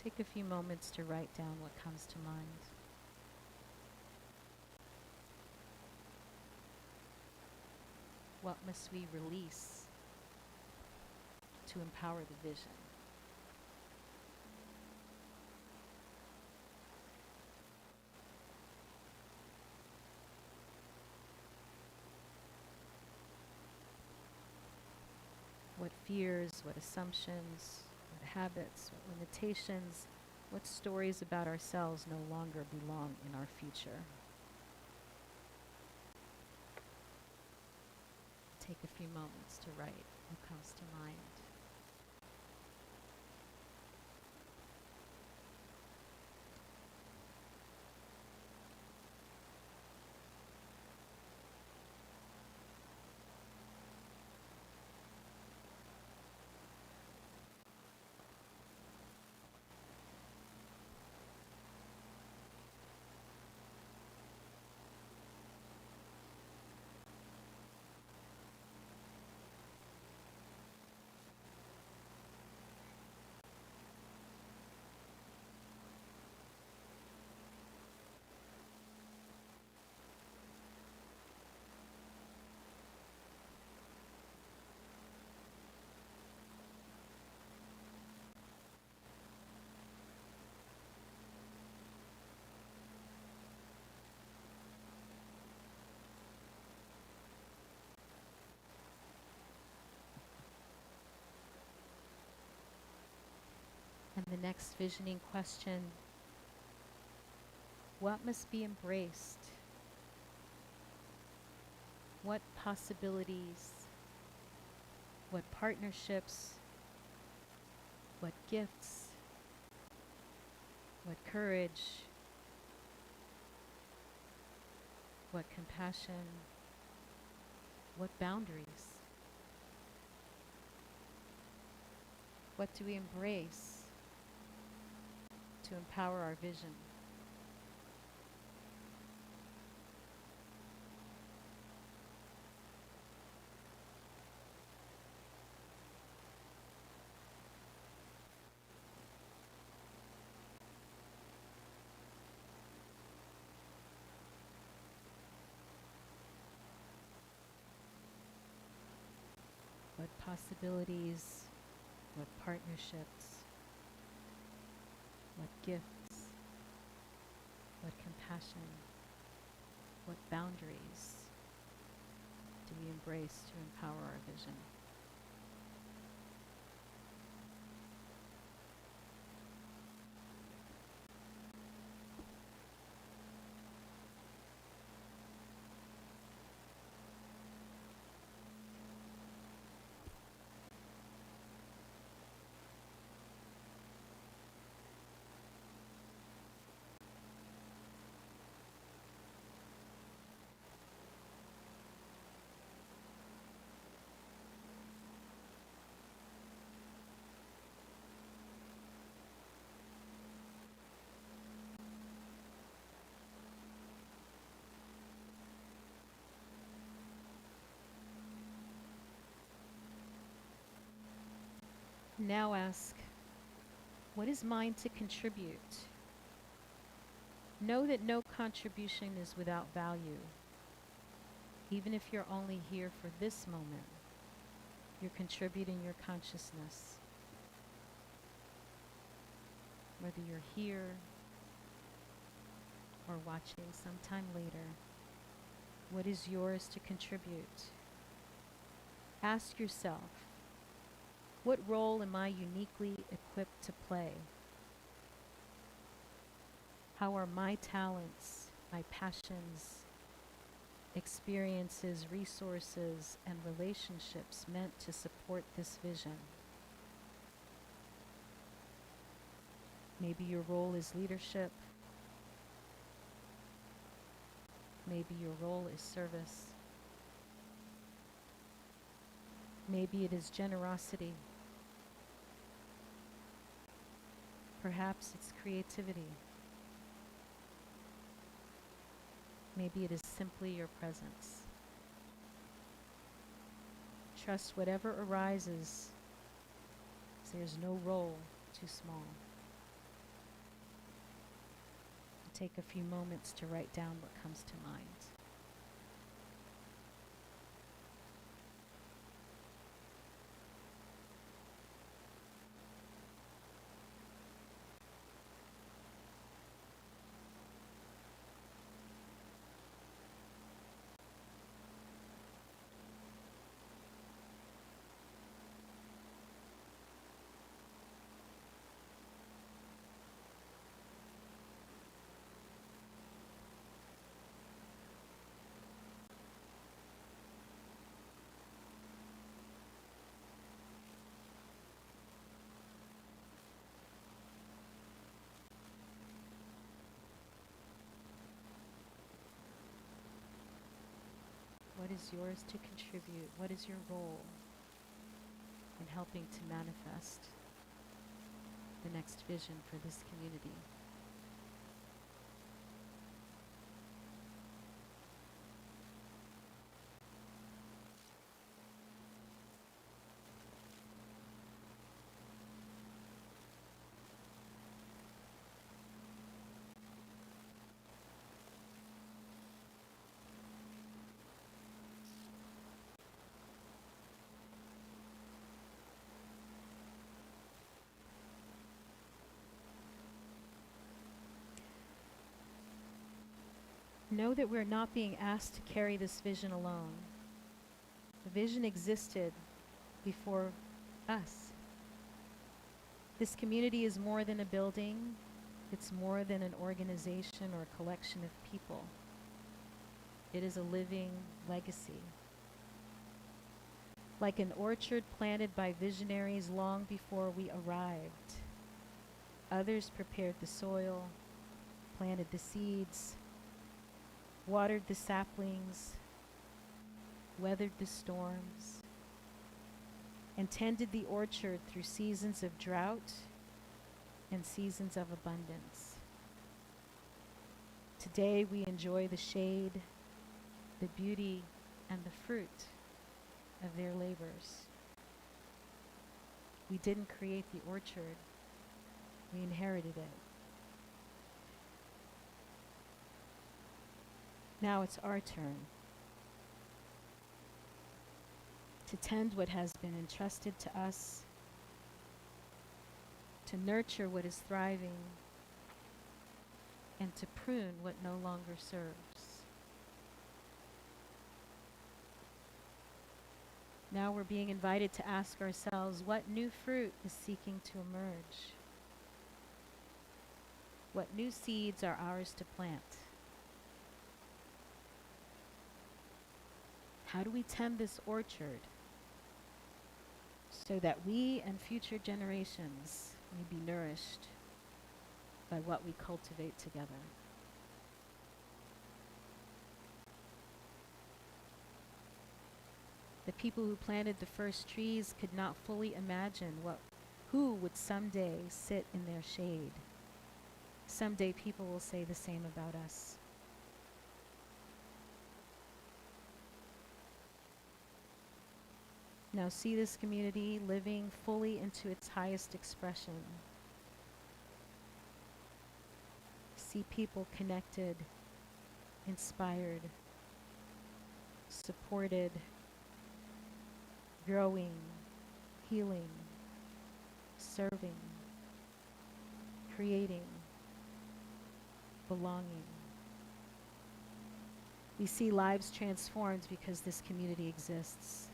Take a few moments to write down what comes to mind. What must we release to empower the vision? What fears, what assumptions, what habits, what limitations, what stories about ourselves no longer belong in our future? Take a few moments to write what comes to mind. And the next visioning question, what must be embraced? What possibilities, what partnerships, what gifts, what courage, what compassion, what boundaries? What do we embrace to empower our vision? What possibilities, what partnerships, what gifts, what compassion, what boundaries do we embrace to empower our vision? Now ask, what is mine to contribute? Know that no contribution is without value. Even if you're only here for this moment, you're contributing your consciousness. Whether you're here or watching sometime later, what is yours to contribute? Ask yourself, what role am I uniquely equipped to play? How are my talents, my passions, experiences, resources, and relationships meant to support this vision. Maybe your role is leadership. Maybe your role is service. Maybe it is generosity. Perhaps it's creativity. Maybe it is simply your presence. Trust whatever arises, as there's no role too small. Take a few moments to write down what comes to mind. What is yours to contribute? What is your role in helping to manifest the next vision for this community? Know that we're not being asked to carry this vision alone. The vision existed before us. This community is more than a building. It's more than an organization or a collection of people. It is a living legacy. Like an orchard planted by visionaries long before we arrived. Others prepared the soil, planted the seeds, watered the saplings, weathered the storms, and tended the orchard through seasons of drought and seasons of abundance. Today we enjoy the shade, the beauty, and the fruit of their labors. We didn't create the orchard, we inherited it. Now it's our turn to tend what has been entrusted to us, to nurture what is thriving, and to prune what no longer serves. Now we're being invited to ask ourselves, what new fruit is seeking to emerge? What new seeds are ours to plant? How do we tend this orchard so that we and future generations may be nourished by what we cultivate together? The people who planted the first trees could not fully imagine who would someday sit in their shade. Someday people will say the same about us. Now see this community living fully into its highest expression. See people connected, inspired, supported, growing, healing, serving, creating, belonging. We see lives transformed because this community exists.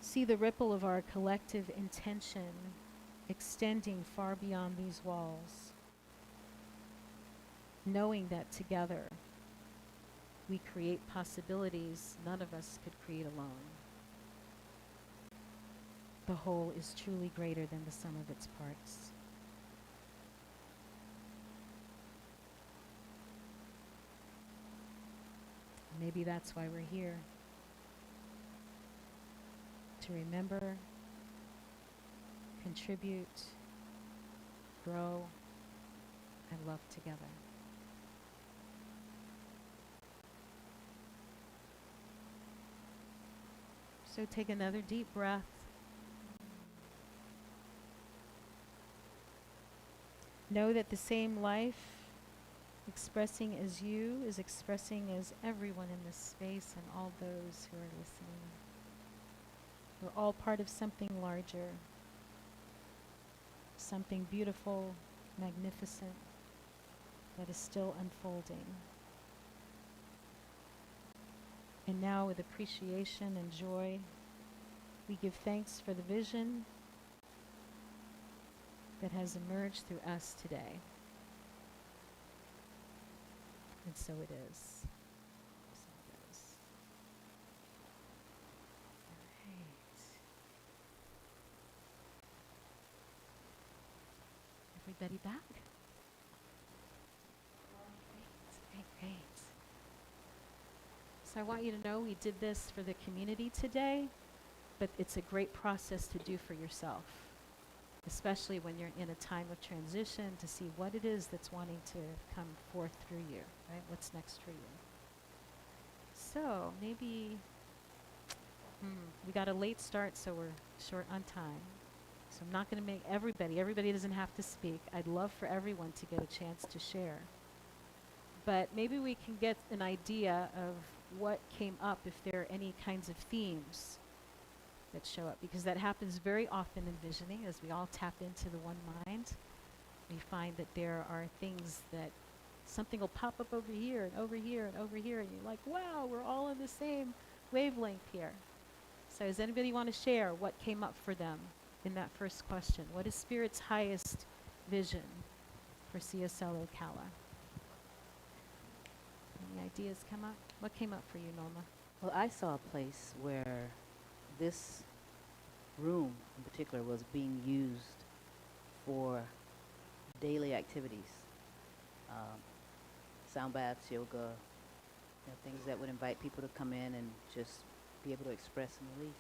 See the ripple of our collective intention extending far beyond these walls. knowing that together we create possibilities none of us could create alone. The whole is truly greater than the sum of its parts. Maybe that's why we're here. To remember, contribute, grow, and love together. So take another deep breath. Know that the same life expressing as you is expressing as everyone in this space and all those who are listening. We're all part of something larger, something beautiful, magnificent, that is still unfolding. And now, with appreciation and joy, we give thanks for the vision that has emerged through us today. And so it is. So it is. All right. Everybody back? Great, great. So I want you to know we did this for the community today, but it's a great process to do for yourself, especially when you're in a time of transition, to see what it is that's wanting to come forth through you, right? What's next for you? So maybe, we got a late start, so we're short on time. So I'm not going to make everybody doesn't have to speak. I'd love for everyone to get a chance to share. But maybe we can get an idea of what came up, if there are any kinds of themes that show up, because that happens very often in visioning. As we all tap into the one mind, we find that there are things that something will pop up over here and over here and over here, and you're like, wow, we're all on the same wavelength here. So does anybody want to share what came up for them in that first question? What is Spirit's highest vision for CSL Ocala? Any ideas come up? What came up for you, Norma? Well, I saw a place where this room in particular was being used for daily activities. Sound baths, yoga, things that would invite people to come in and just be able to express and release.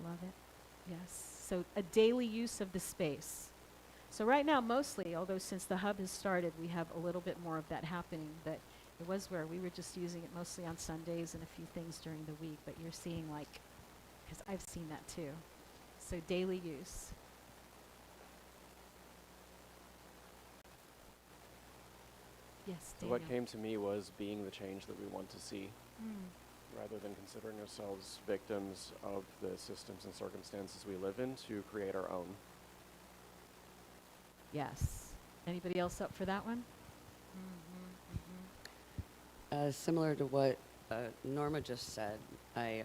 Love it. Yes. So a daily use of the space. So right now, mostly, although since the hub has started, we have a little bit more of that happening, but it was where we were just using it mostly on Sundays and a few things during the week, but you're seeing because I've seen that too. So daily use. Yes, Daniel. What came to me was being the change that we want to see, rather than considering ourselves victims of the systems and circumstances we live in, to create our own. Yes. Anybody else up for that one? Similar to what Norma just said, I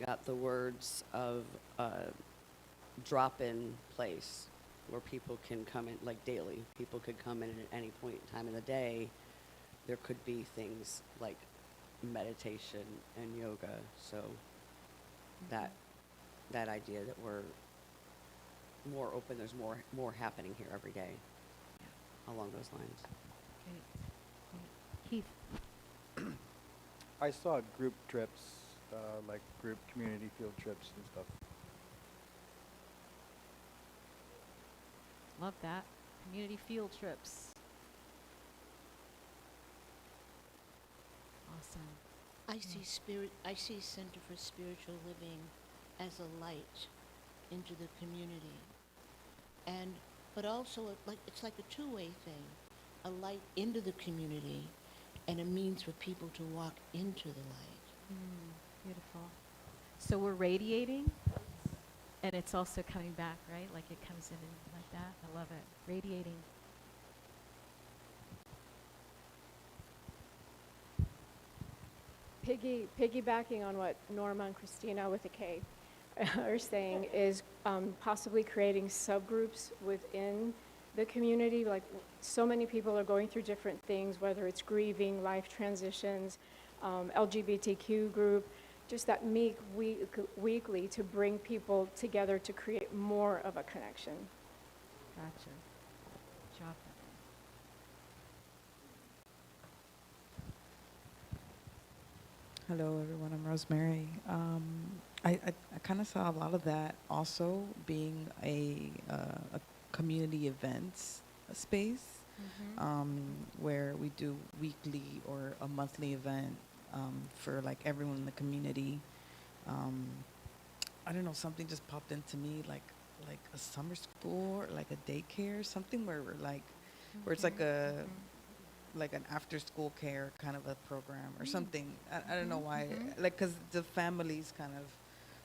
got the words of drop-in place where people can come in, like daily. People could come in at any point in time in the day. There could be things like meditation and yoga. So that idea that we're more open, there's more happening here every day along those lines. Great. Keith. I saw group trips, like group community field trips and stuff. Love that. Community field trips. Awesome. I see Center for Spiritual Living as a light into the community. But also it's like a two-way thing. A light into the community and a means for people to walk into the light. Beautiful. So we're radiating, and it's also coming back, right? Like it comes in and like that. I love it. Radiating. Piggybacking on what Norma and Christina with a K are saying is possibly creating subgroups within the community, like so many people are going through different things, whether it's grieving, life transitions, LGBTQ group, just that meet weekly to bring people together to create more of a connection. Gotcha. Drop that. Hello, everyone. I'm Rosemary. I kind of saw a lot of that also being a community events space where we do weekly or a monthly event for like everyone in the community. I don't know, something just popped into me like a summer school or like a daycare, something where we're like, where it's like like an after school care kind of a program or something. I don't know why, like, because the families kind of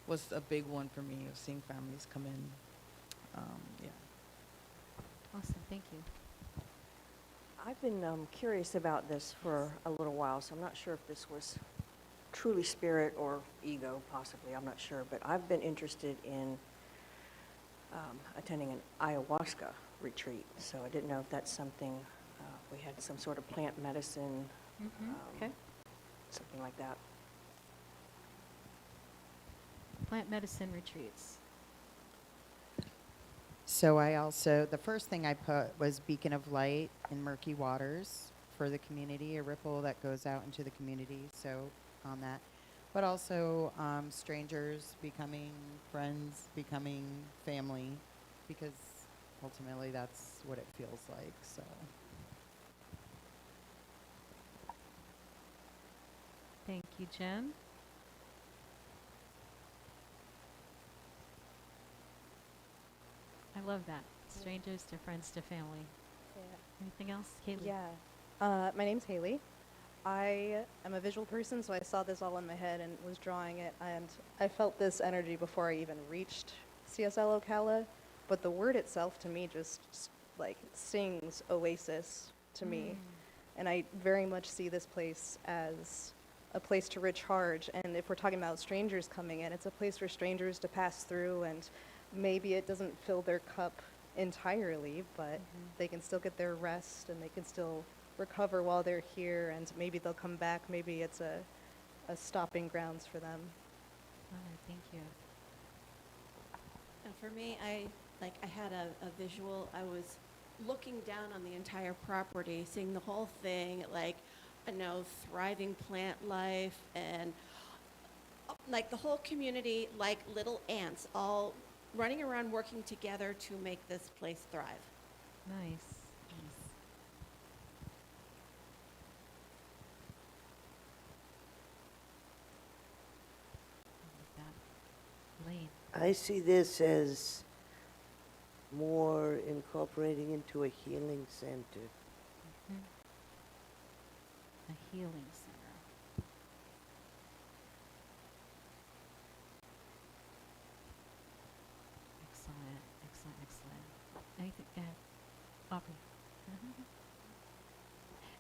was a big one for me of seeing families come in. Yeah. Awesome. Thank you. I've been curious about this for a little while, so I'm not sure if this was truly spirit or ego, possibly. I'm not sure, but I've been interested in attending an ayahuasca retreat, so I didn't know if that's something, we had some sort of plant medicine, Okay. something like that. Plant medicine retreats. So I also, the first thing I put was Beacon of Light in Murky Waters for the community, a ripple that goes out into the community, so on that. But also strangers becoming friends, becoming family, because ultimately that's what it feels like, so. Thank you, Jen. I love that. Strangers to friends to family. Anything else, Kaylee? Yeah. My name's Haley. I am a visual person, so I saw this all in my head and was drawing it, and I felt this energy before I even reached CSL Ocala, but the word itself to me just like sings oasis to me, and I very much see this place as a place to recharge, and if we're talking about strangers coming in, it's a place for strangers to pass through, and maybe it doesn't fill their cup entirely, but they can still get their rest and they can still recover while they're here, and maybe they'll come back. Maybe it's a stopping grounds for them. Thank you. And for me, I had a visual. I was looking down on the entire property, seeing the whole thing, like, thriving plant life, and like the whole community, like little ants, all running around working together to make this place thrive. Nice. Lane. I see this as more incorporating into a healing center. A healing center. Excellent, excellent, excellent. Anything? Go ahead. Aubrey.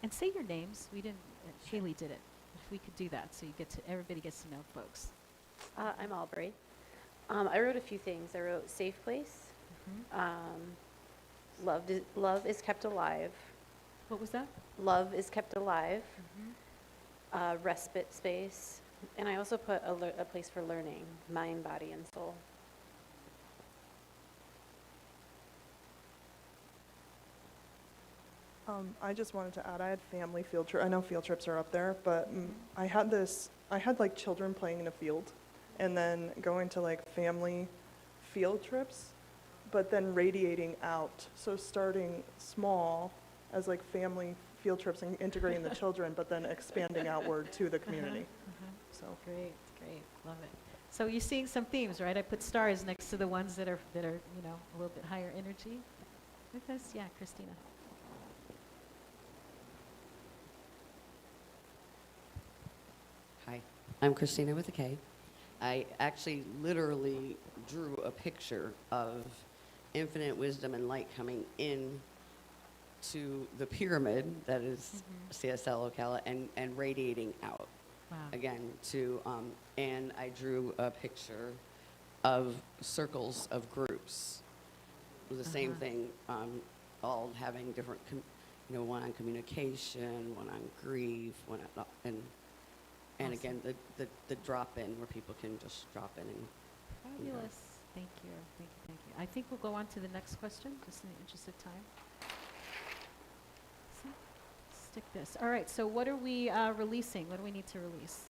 And say your names. We didn't. Haley did it. If we could do that, so everybody gets to know folks. I'm Aubrey. I wrote a few things. I wrote safe place. Love is kept alive. What was that? Love is kept alive. Respite space. And I also put a place for learning, mind, body, and soul. I just wanted to add, I had family field trip. I know field trips are up there, but I had like children playing in a field, and then going to like family field trips, but then radiating out. So starting small as like family field trips and integrating the children, but then expanding outward to the community. So Great, great, love it. So you're seeing some themes, right? I put stars next to the ones that are a little bit higher energy. With us, yeah, Christina. Hi, I'm Christina with a K. I actually literally drew a picture of infinite wisdom and light coming in to the pyramid that is CSL Ocala and radiating out. Wow. Again, and I drew a picture of circles of groups. It was the same thing, all having different, one on communication, one on grief, one on, and Awesome. again, the drop-in where people can just drop in and. Fabulous. Thank you. Thank you. Thank you. I think we'll go on to the next question, just in the interest of time. So, stick this. All right. So, what are we releasing? What do we need to release?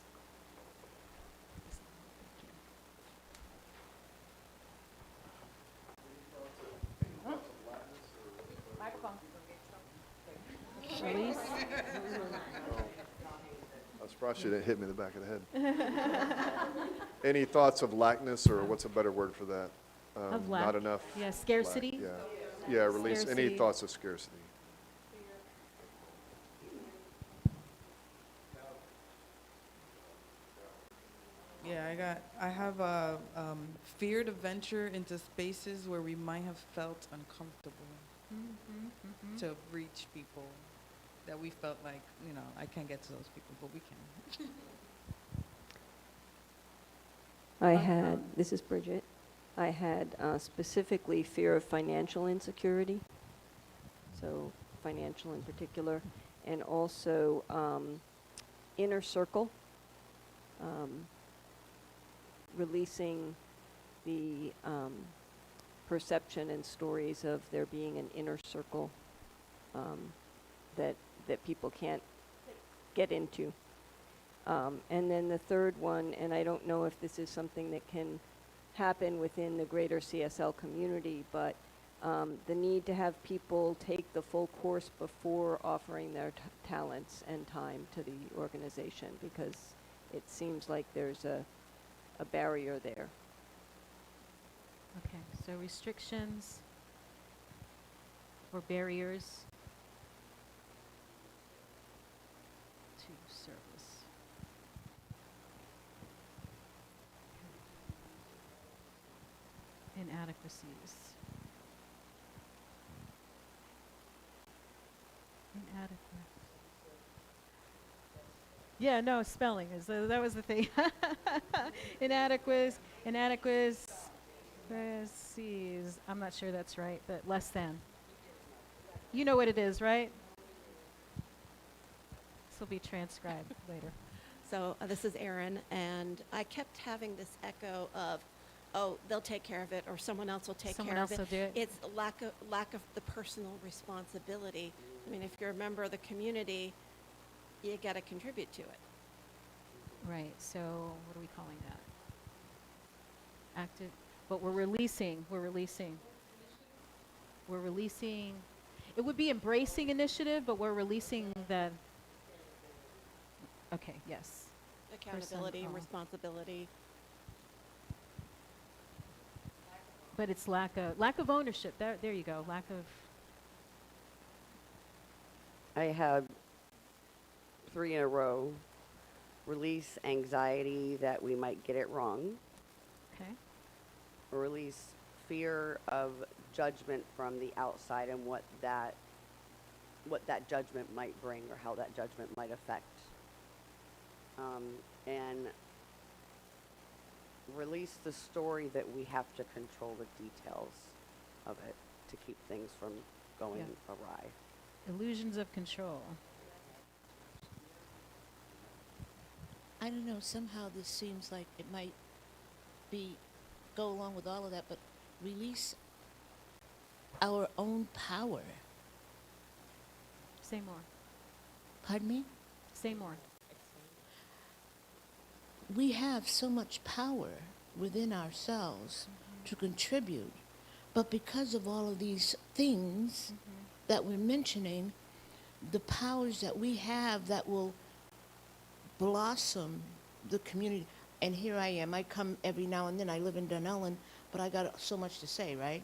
Release. I was surprised you didn't hit me in the back of the head. Any thoughts of lackness, or what's a better word for that? Of lack. Not enough. Yeah, lack, scarcity. Yeah, yeah. Release any Scarcity. thoughts of scarcity. Yeah, I have a fear to venture into spaces where we might have felt uncomfortable to reach people that we felt like, I can't get to those people, but we can. I had, this is Bridget, I had specifically fear of financial insecurity, so financial in particular, and also inner circle, releasing the perception and stories of there being an inner circle that people can't get into. And then the third one, and I don't know if this is something that can happen within the greater CSL community, but the need to have people take the full course before offering their talents and time to the organization, because it seems like there's a barrier there. Okay. So restrictions or barriers to service. Inadequacies. Inadequate. Yeah, no, spelling is that was the thing. Inadequacies. I'm not sure that's right, but less than. You know what it is, right? This will be transcribed later. So this is Erin, and I kept having this echo of, oh, they'll take care of it, or someone else will take Someone care of else it. will do it. It's lack of the personal responsibility. I mean, if you're a member of the community, you got to contribute to it. Right. So what are we calling that? Active. But we're releasing. It would be embracing initiative, but we're releasing the. Okay. Yes. Accountability and Person- responsibility. But it's lack of ownership. There you go. Lack of. I had 3 in a row. Release anxiety that we might get it wrong. Okay. Release fear of judgment from the outside and what that judgment might bring, or how that judgment might affect. And release the story that we have to control the details of it to keep things from going awry. Illusions of control. I don't know, somehow this seems like it might go along with all of that, but release our own power. Say more. Pardon me? Say more. We have so much power within ourselves to contribute, but because of all of these things that we're mentioning, the powers that we have that will blossom the community. And here I am. I come every now and then. I live in Dunellen, but I got so much to say, right?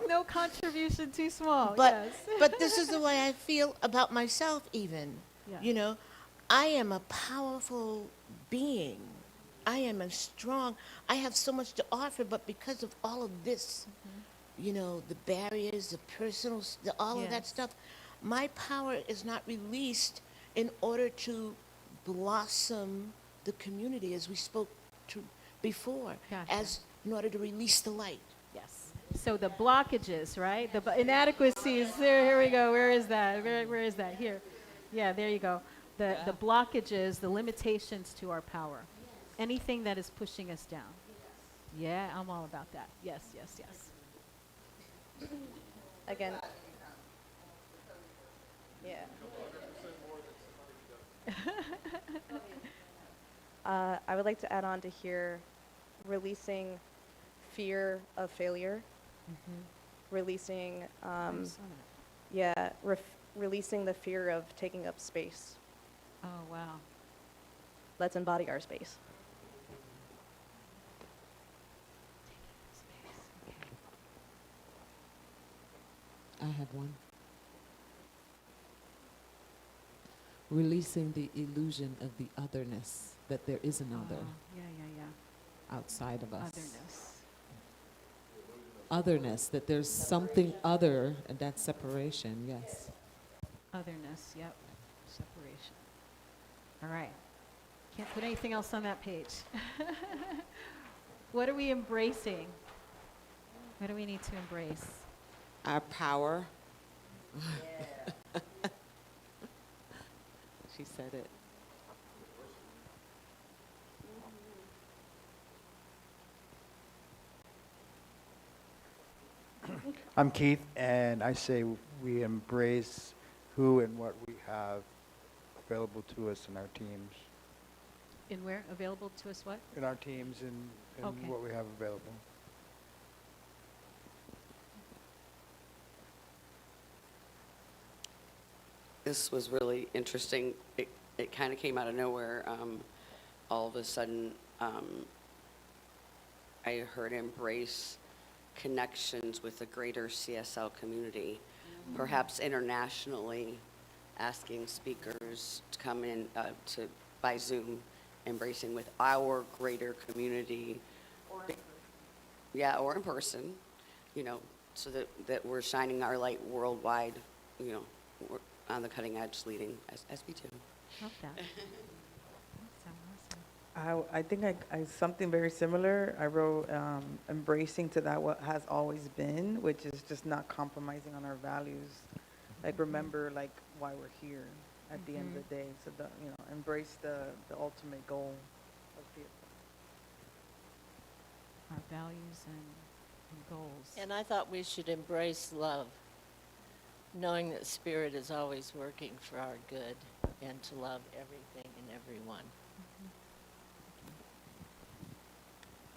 No contribution too small. But yes. but this is the way I feel about myself even. Yeah. You know, I am a powerful being. I am a strong, I have so much to offer, but because of all of this, you know, the barriers, the personal, all of that Yes. stuff, my power is not released in order to blossom the community, as we spoke to before, Gotcha. as in order to release the light. Yes. So the blockages, right? The inadequacies. Here we go. Where is that? Where is that? Here. Yeah, there you go. The blockages, the limitations to our power. Anything that is pushing us down. Yeah, I'm all about that. Yes, yes, yes. Again. Yeah. I would like to add on to here, releasing fear of failure, releasing, releasing the fear of taking up space. Oh, wow. Let's embody our space. I have one. Releasing the illusion of the otherness, that there is another Yeah, yeah, yeah. outside of us. Otherness. Otherness, that there's something other, and that's separation, yes. Otherness, yep. Separation. All right. Can't put anything else on that page. What are we embracing? What do we need to embrace? Our power. She said it. I'm Keith, and I say we embrace who and what we have available to us in our teams. In where? Available to us what? In our teams and Okay. what we have available. This was really interesting. It kind of came out of nowhere. All of a sudden, I heard embrace connections with the greater CSL community, perhaps internationally, asking speakers to come in by Zoom, embracing with our greater community. Yeah, or in person, so that we're shining our light worldwide, we're on the cutting edge leading as we do. Love that. Awesome, awesome. I think I something very similar. I wrote embracing to that what has always been, which is just not compromising on our values. Like remember like why we're here at the end of the day. So embrace the ultimate goal of the Our values and goals. And I thought we should embrace love, knowing that Spirit is always working for our good, and to love everything and everyone.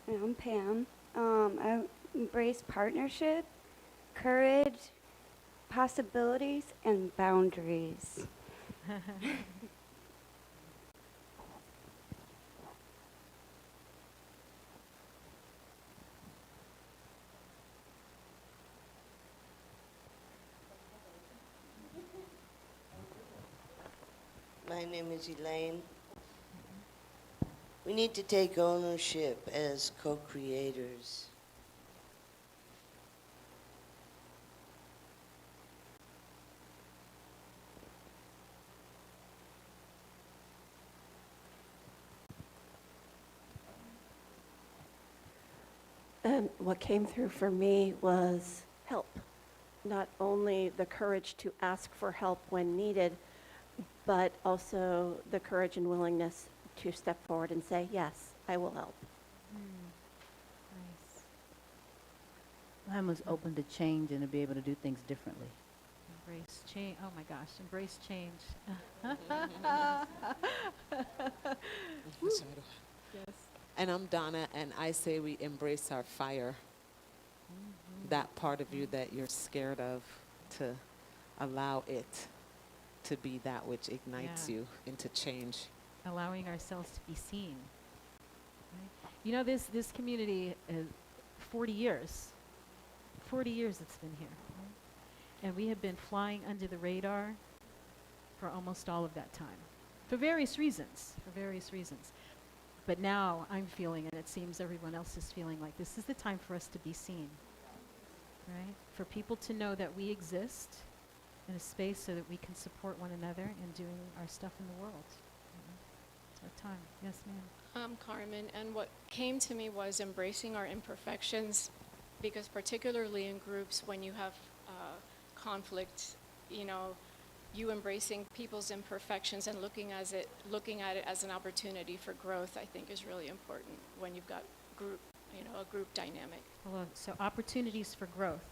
I'm Pam. I embrace partnership, courage, possibilities, and boundaries. My name is Elaine. We need to take ownership as co-creators. And what came through for me was help. Not only the courage to ask for help when needed, but also the courage and willingness to step forward and say, yes, I will help. Nice. Mine was open to change and to be able to do things differently. Embrace change. Oh my gosh, embrace change. Yes. And I'm Donna, and I say we embrace our fire. That part of you that you're scared of, to allow it to be that which ignites Yeah. you into change. Allowing ourselves to be seen. Right? This community is 40 years. 40 years it's been here. Right? And we have been flying under the radar for almost all of that time. For various reasons. But now I'm feeling, and it seems everyone else is feeling, like this is the time for us to be seen. Right? For people to know that we exist in a space so that we can support one another in doing our stuff in the world. It's our time. Yes, ma'am. Carmen, and what came to me was embracing our imperfections, because particularly in groups when you have conflict, you know, you embracing people's imperfections and looking at it as an opportunity for growth, I think is really important when you've got group, you know, a group dynamic. Well, so opportunities for growth.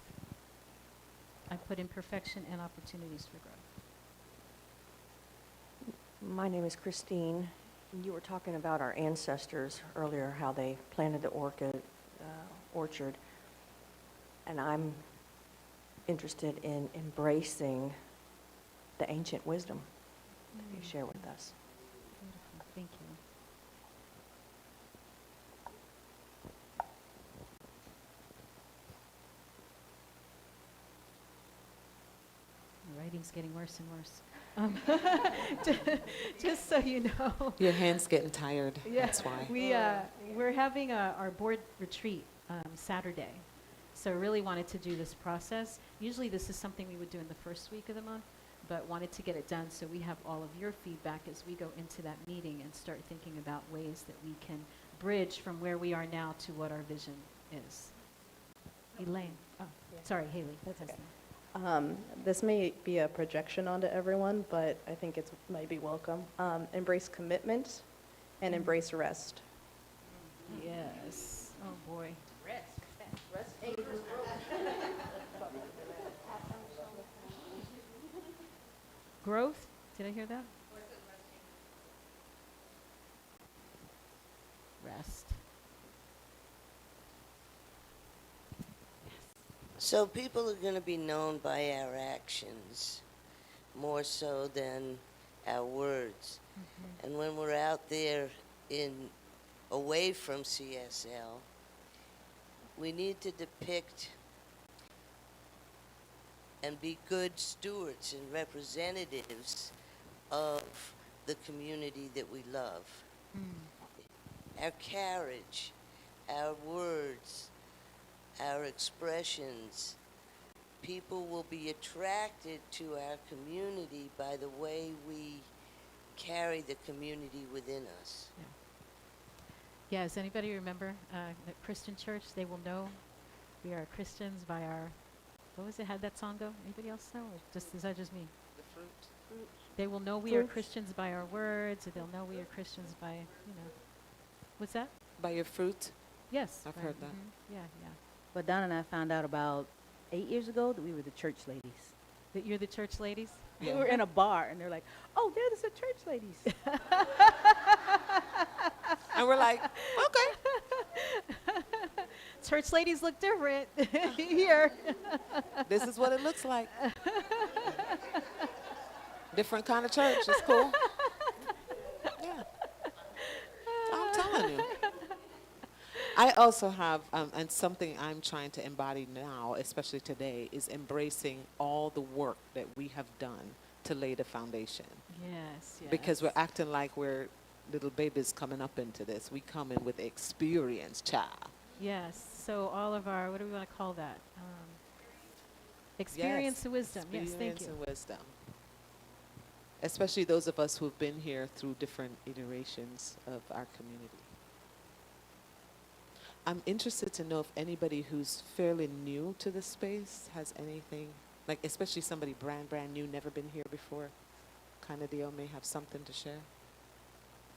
I put imperfection and opportunities for growth. My name is Christine. You were talking about our ancestors earlier, how they planted the orchard, and I'm interested in embracing the ancient wisdom that you share with us. Beautiful. Thank you. The writing's getting worse and worse. Just so you know. Your hand's getting tired. Yeah, That's why. we're having our board retreat Saturday. So really wanted to do this process. Usually this is something we would do in the first week of the month, but wanted to get it done so we have all of your feedback as we go into that meeting and start thinking about ways that we can bridge from where we are now to what our vision is. Elaine. Oh, sorry, Haley. That's okay. This may be a projection onto everyone, but I think it might be welcome. Embrace commitment and embrace rest. Yes. Oh, boy. Rest. Growth? Did I hear that? Rest. So people are going to be known by our actions more so than our words. Mm-hmm. And when we're out there away from CSL, we need to depict and be good stewards and representatives of the community that we love. Our carriage, our words, our expressions, people will be attracted to our community by the way we carry the community within us. Yeah, does anybody remember the Christian church? They will know we are Christians by our, what was it, how'd that song go? Anybody else know? Or is that just me? The fruit. They will know we are Fruit. Christians by our words, or they'll know we are Christians by, you know. What's that? By your fruit? Yes. I've by- heard that. mhm, Yeah, yeah. But Donna and I found out about 8 years ago that we were the church ladies. That you're the church ladies? We were in a bar, and they're like, "Oh, they're the church ladies." And we're like, okay. Church ladies look different here. This is what it looks like. Different kind of church. It's cool. Yeah. I'm telling you. I also have, and something I'm trying to embody now, especially today, is embracing all the work that we have done to lay the foundation. Yes, yes. Because we're acting like we're little babies coming up into this. We come in with experience, child. Yes, so all of our, what do we want to call that? Experience and wisdom. Yes, thank Experience you. and wisdom. Especially those of us who've been here through different iterations of our community. I'm interested to know if anybody who's fairly new to the space has anything, like especially somebody brand new, never been here before, kind of deal, may have something to share.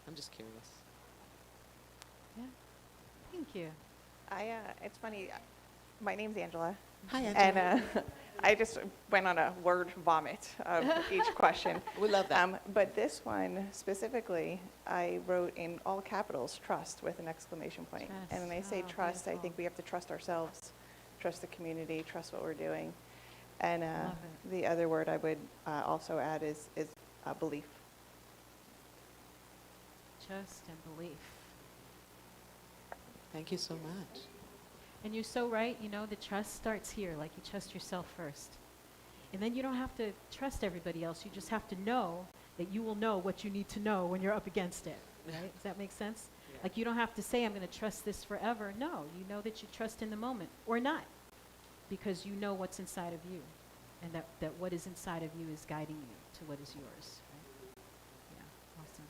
I'm just curious. Yeah, thank you. It's funny, my name's Angela. Hi, Angela. And I just went on a word vomit of each question. We love that. But this one specifically, I wrote in all capitals, trust with an exclamation point. And when I say Trust. Oh, trust, I beautiful. think we have to trust ourselves, trust the community, trust what we're doing. And Love the other word I would also add is belief. Trust and belief. Thank you so much. And you're so right, you know, the trust starts here, like you trust yourself first. And then you don't have to trust everybody else. You just have to know that you will know what you need to know when you're up against it, right? Does that make sense? Yeah. Like you don't have to say, I'm going to trust this forever. No, you know that you trust in the moment or not, because you know what's inside of you, and that what is inside of you is guiding you to what is yours. Right? Yeah, awesome.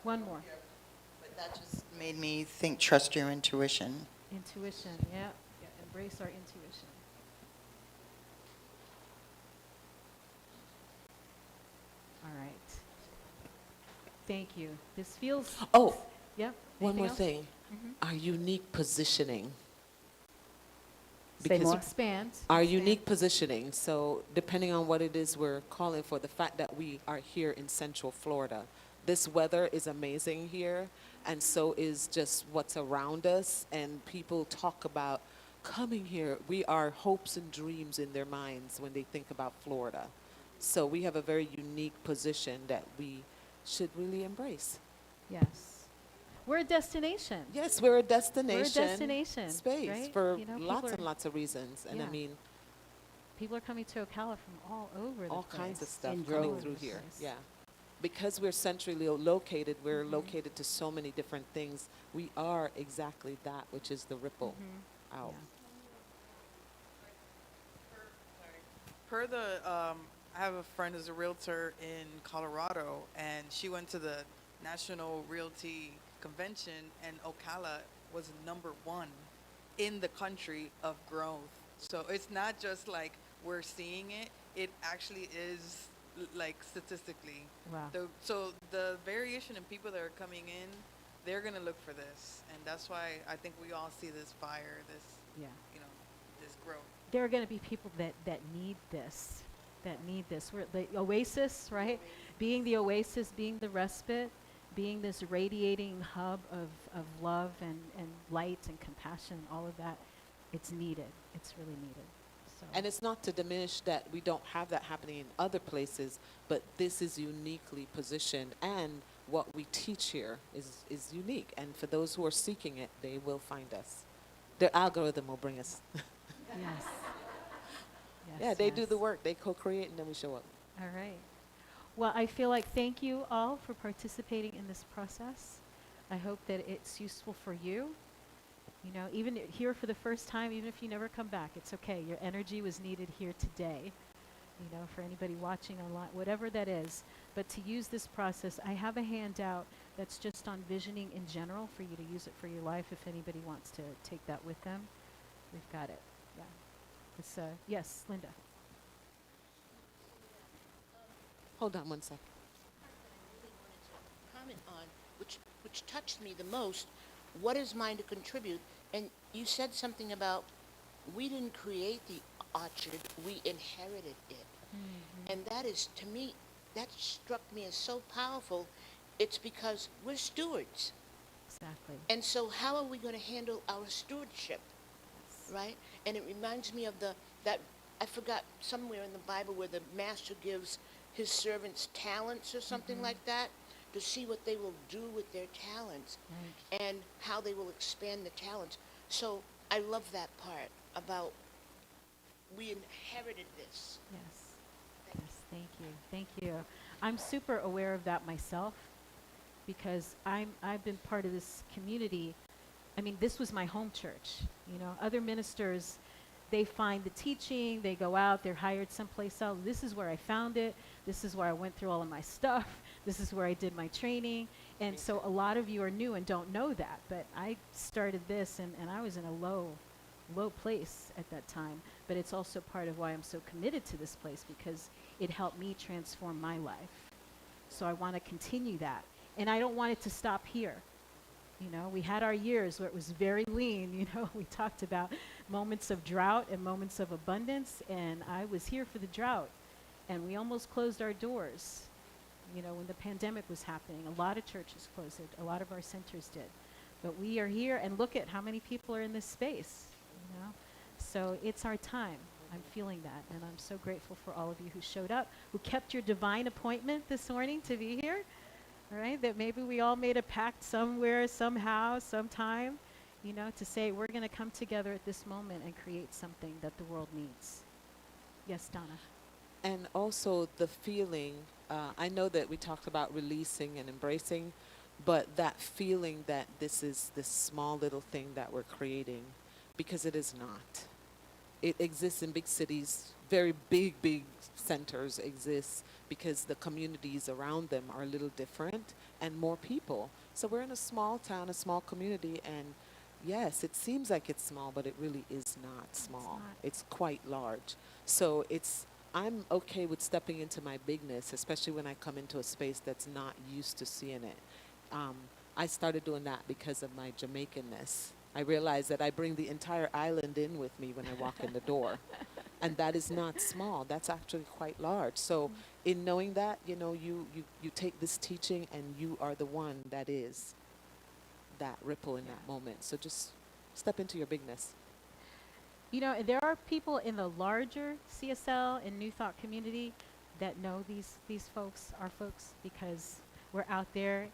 One more. But that just made me think, trust your intuition. Intuition, yeah. Embrace our intuition. All right. Thank you. This feels. Oh, Yeah. one anything more else? thing. Mhm. Our unique positioning. Say more. Expand. Our unique positioning. So depending on what it is we're calling for, the fact that we are here in Central Florida, this weather is amazing here, and so is just what's around us. And people talk about coming here. We are hopes and dreams in their minds when they think about Florida. So we have a very unique position that we should really embrace. Yes. We're a destination. Yes, we're a destination. We're a destination space right? for You know, lots people and are- lots of reasons. And I Yeah. mean, People are coming to Ocala from all over the all place. kinds of stuff All coming over through the here. place. Yeah. Because we're centrally located, we're Mhm. located to so many different things. We are exactly that, which is the ripple Mhm. out. Per the, I have a friend who's a realtor in Colorado, and she went to the National Realty Convention, and Ocala was #1 in the country of growth. So it's not just like we're seeing it; it actually is like statistically. Wow. So the variation in people that are coming in, they're gonna look for this, and that's why I think we all see this fire, this Yeah. this growth. There are going to be people that need this, We're the oasis, right? Being the oasis, being the respite, being this radiating hub of love and light and compassion, all of that, it's needed. It's really needed. So. And it's not to diminish that we don't have that happening in other places, but this is uniquely positioned, and what we teach here is unique. And for those who are seeking it, they will find us. Their algorithm will bring us. Yes. Yeah, they do the work. They co-create, and then we show up. All right. Well, I feel like thank you all for participating in this process. I hope that it's useful for you. You know, even here for the first time, even if you never come back, it's okay. Your energy was needed here today. You know, for anybody watching online, whatever that is. But to use this process, I have a handout that's just on visioning in general for you to use it for your life if anybody wants to take that with them. We've got it. Yeah. It's, yes, Linda. Hold on one second. Comment on, which touched me the most, what is mine to contribute? And you said something about we didn't create the orchard, we inherited it. And that is, to me, that struck me as so powerful. It's because we're stewards. Exactly. And so how are we going to handle our stewardship, right? And it reminds me of that I forgot somewhere in the Bible where the master gives his servants talents or something like that, to see what they will do with their talents and how they will expand the talents. So I love that part about we inherited this. Yes. Yes, thank you. Thank you. I'm super aware of that myself because I've been part of this community. I mean, this was my home church. You know, other ministers, they find the teaching, they go out, they're hired someplace else. This is where I found it. This is where I went through all of my stuff. This is where I did my training. And so a lot of you are new and don't know that. But I started this and I was in a low place at that time. But it's also part of why I'm so committed to this place because it helped me transform my life. So I want to continue that. And I don't want it to stop here. You know, we had our years where it was very lean. You know, we talked about moments of drought and moments of abundance. And I was here for the drought. And we almost closed our doors. You know, when the pandemic was happening, a lot of churches closed it. A lot of our centers did. But we are here, and look at how many people are in this space, you know? So it's our time. I'm feeling that, and I'm so grateful for all of you who showed up, who kept your divine appointment this morning to be here, all right? That maybe we all made a pact somewhere, somehow, sometime, you know, to say we're going to come together at this moment and create something that the world needs. Yes, Donna. And also the feeling, I know that we talked about releasing and embracing, but that feeling that this is this small little thing that we're creating, because it is not. it exists in big cities, very big centers exist because the communities around them are a little different and more people. So we're in a small town, a small community, and yes, it seems like it's small, but it really is not small. It's quite large. So I'm okay with stepping into my bigness, especially when I come into a space that's not used to seeing it. I started doing that because of my Jamaicanness. I realized that I bring the entire island in with me when I walk in the door. And that is not small. That's actually quite large. So in knowing that, you know, you take this teaching and you are the one that is that ripple in that moment. So just step into your bigness. You know, there are people in the larger CSL and New Thought community that know these folks, our folks, because we're out there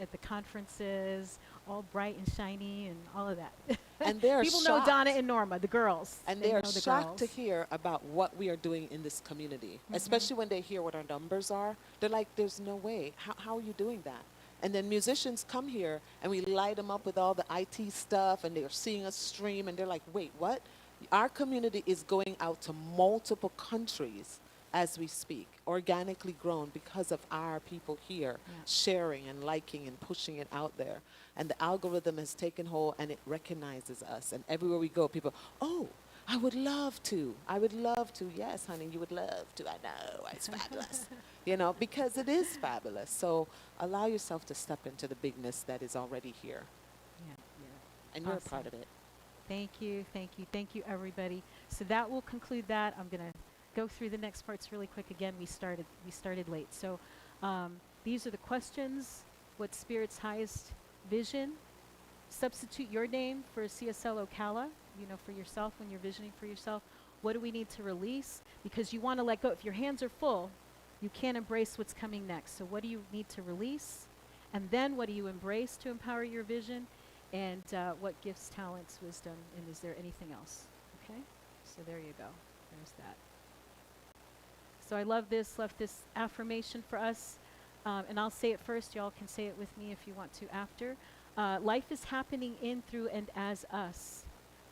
at the conferences, all bright and shiny and all of that. And they're people know shocked. Donna and Norma, the girls. And They they are know the shocked to girls. hear about what we are doing in this community, especially when they hear what our numbers are. They're like, there's no way. How are you doing that? And then musicians come here and we light them up with all the IT stuff and they're seeing us stream and they're like, wait, what? Our community is going out to multiple countries as we speak, organically grown because of our people here sharing and liking and pushing it out there. And the algorithm has taken hold and it recognizes us. And everywhere we go, people, oh, I would love to. I would love to. Yes, honey, you would love to. I know. It's fabulous. You know, because it is fabulous. So allow yourself to step into the bigness that is already here. And you're a part of it. Thank you, thank you, thank you, everybody. So that will conclude that. I'm going to go through the next parts really quick. Again, we started late. So these are the questions. What's Spirit's highest vision? Substitute your name for CSL Ocala, you know, for yourself when you're visioning for yourself. What do we need to release? Because you want to let go. If your hands are full, you can't embrace what's coming next. So what do you need to release? And then what do you embrace to empower your vision? And what gifts, talents, wisdom, and is there anything else? Okay? So there you go. There's that. So I love this, left this affirmation for us. And I'll say it first. Y'all can say it with me if you want to after. Life is happening in, through, and as us.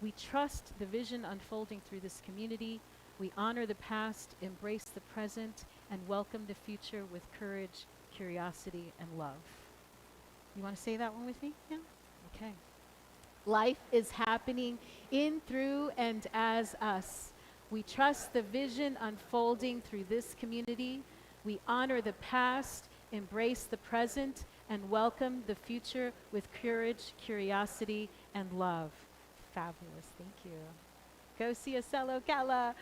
We trust the vision unfolding through this community. We honor the past, embrace the present, and welcome the future with courage, curiosity, and love. You want to say that one with me? Yeah? Okay. Life is happening in, through, and as us. We trust the vision unfolding through this community. We honor the past, embrace the present, and welcome the future with courage, curiosity, and love. Fabulous. Thank you. Go CSL Ocala.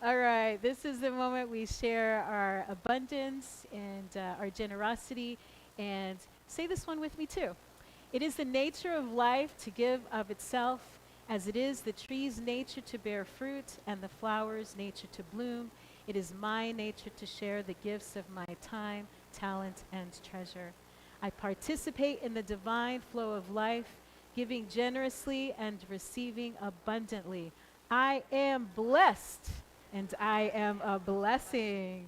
All right. This is the moment we share our abundance and our generosity. And say this one with me, too. It is the nature of life to give of itself, as it is the tree's nature to bear fruit and the flower's nature to bloom. It is my nature to share the gifts of my time, talent, and treasure. I participate in the divine flow of life, giving generously and receiving abundantly. I am blessed, and I am a blessing.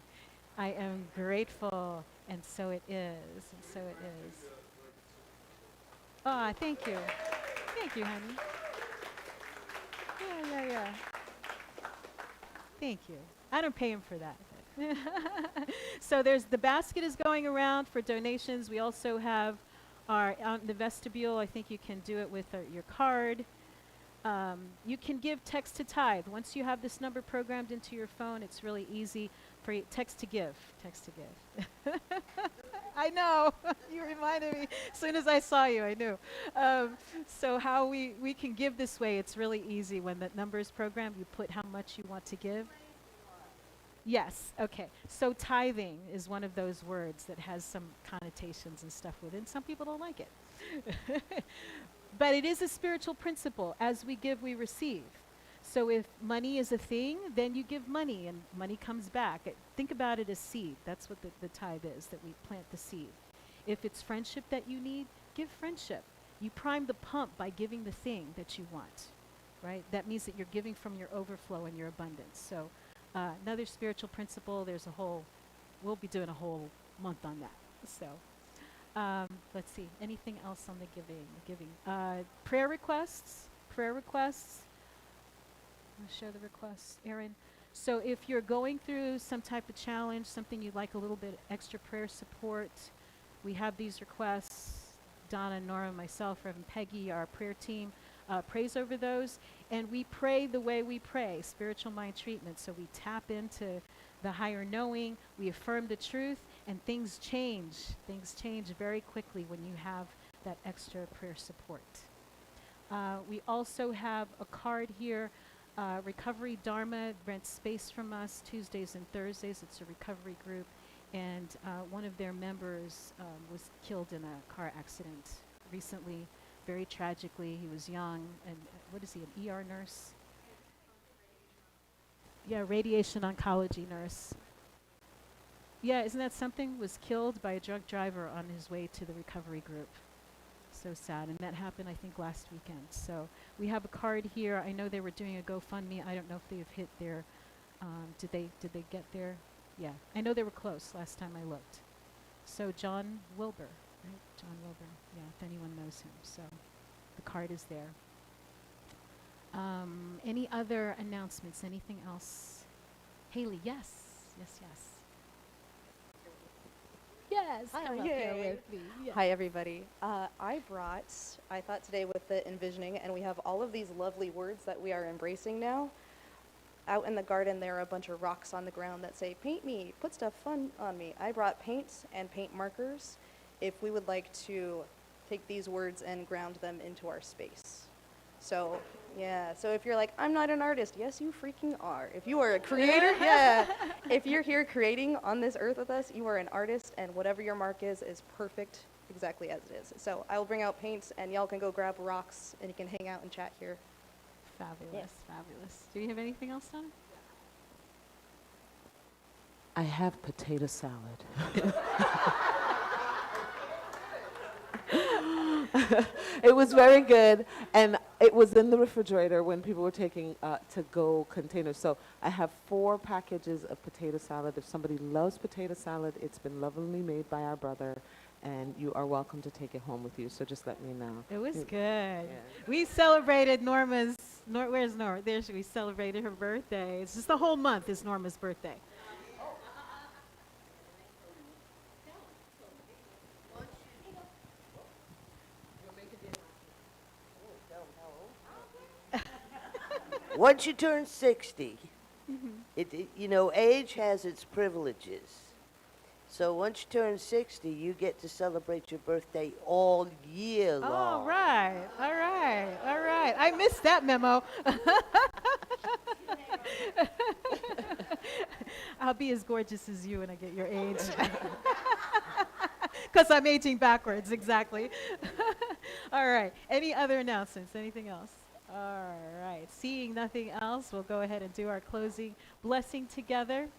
I am grateful, and so it is, and so it is. Ah, thank you. Thank you, honey. Yeah. Thank you. I don't pay him for that. So the basket is going around for donations. We also have out in the vestibule. I think you can do it with your card. You can give text to tithe. Once you have this number programmed into your phone, it's really easy for you. Text to give. Text to give. I know. You reminded me. As soon as I saw you, I knew. So how we can give this way, it's really easy. When that number is programmed, you put how much you want to give. Yes. Okay. So tithing is one of those words that has some connotations and stuff with it. And some people don't like it. But it is a spiritual principle. As we give, we receive. So if money is a thing, then you give money and money comes back. Think about it as seed. That's what the tithe is, that we plant the seed. If it's friendship that you need, give friendship. You prime the pump by giving the thing that you want, right? That means that you're giving from your overflow and your abundance. So another spiritual principle, we'll be doing a whole month on that. So let's see, anything else on the giving? Prayer requests. I'll show the request, Erin. So if you're going through some type of challenge, something you'd like a little bit extra prayer support, we have these requests. Donna, Nora, myself, Reverend Peggy, our prayer team, prays over those. And we pray the way we pray, spiritual mind treatment. So we tap into the higher knowing, we affirm the truth, and things change. Things change very quickly when you have that extra prayer support. We also have a card here. Recovery Dharma rents space from us Tuesdays and Thursdays. It's a recovery group. And one of their members was killed in a car accident recently, very tragically. He was young. And what is he, an ER nurse? Yeah, radiation oncology nurse. Yeah, isn't that something? Was killed by a drunk driver on his way to the recovery group. So sad. And that happened, I think, last weekend. So we have a card here. I know they were doing a GoFundMe. I don't know if they've hit their, did they get there? Yeah, I know they were close last time I looked. So John Wilbur, right? John Wilbur, yeah, if anyone knows him. So the card is there. Any other announcements? Anything else? Haley, yes, yes, yes. Yes, come up here with me. Yeah. Hi, everybody. I thought today with the envisioning, and we have all of these lovely words that we are embracing now. Out in the garden, there are a bunch of rocks on the ground that say, paint me, put stuff fun on me. I brought paints and paint markers if we would like to take these words and ground them into our space. So, yeah, so if you're like, I'm not an artist, yes, you freaking are. If you are a creator, yeah. If you're here creating on this earth with us, you are an artist, and whatever your mark is perfect exactly as it is. So I will bring out paints, and y'all can go grab rocks, and you can hang out and chat here. Fabulous, fabulous. Do you have anything else, Donna? I have potato salad. It was very good, and it was in the refrigerator when people were taking to-go containers. So I have 4 packages of potato salad. If somebody loves potato salad, it's been lovingly made by our brother, and you are welcome to take it home with you. So just let me know. It was good. We celebrated Norma's, where's Norma? There we celebrated her birthday. It's just the whole month is Norma's birthday. Once you turn 60, age has its privileges. So once you turn 60, you get to celebrate your birthday all year long. All right. I missed that memo. I'll be as gorgeous as you when I get your age. Because I'm aging backwards, exactly. All right. Any other announcements? Anything else? All right. Seeing nothing else, we'll go ahead and do our closing blessing together.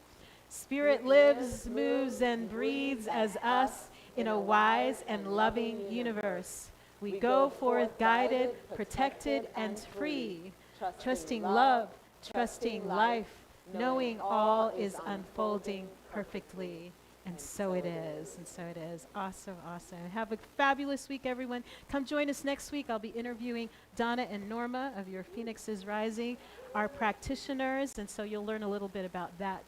Spirit lives, moves, and breathes as us in a wise and loving universe. We go forth guided, protected, and free, trusting love, trusting life, knowing all is unfolding perfectly. And so it is, and so it is. Awesome, awesome. Have a fabulous week, everyone. Come join us next week. I'll be interviewing Donna and Norma of Your Phoenix is Rising, our practitioners, and so you'll learn a little bit about that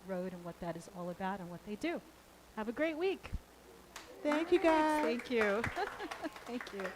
road and what that is all about and what they do. Have a great week. Thank you, guys. Thank you. Thank you.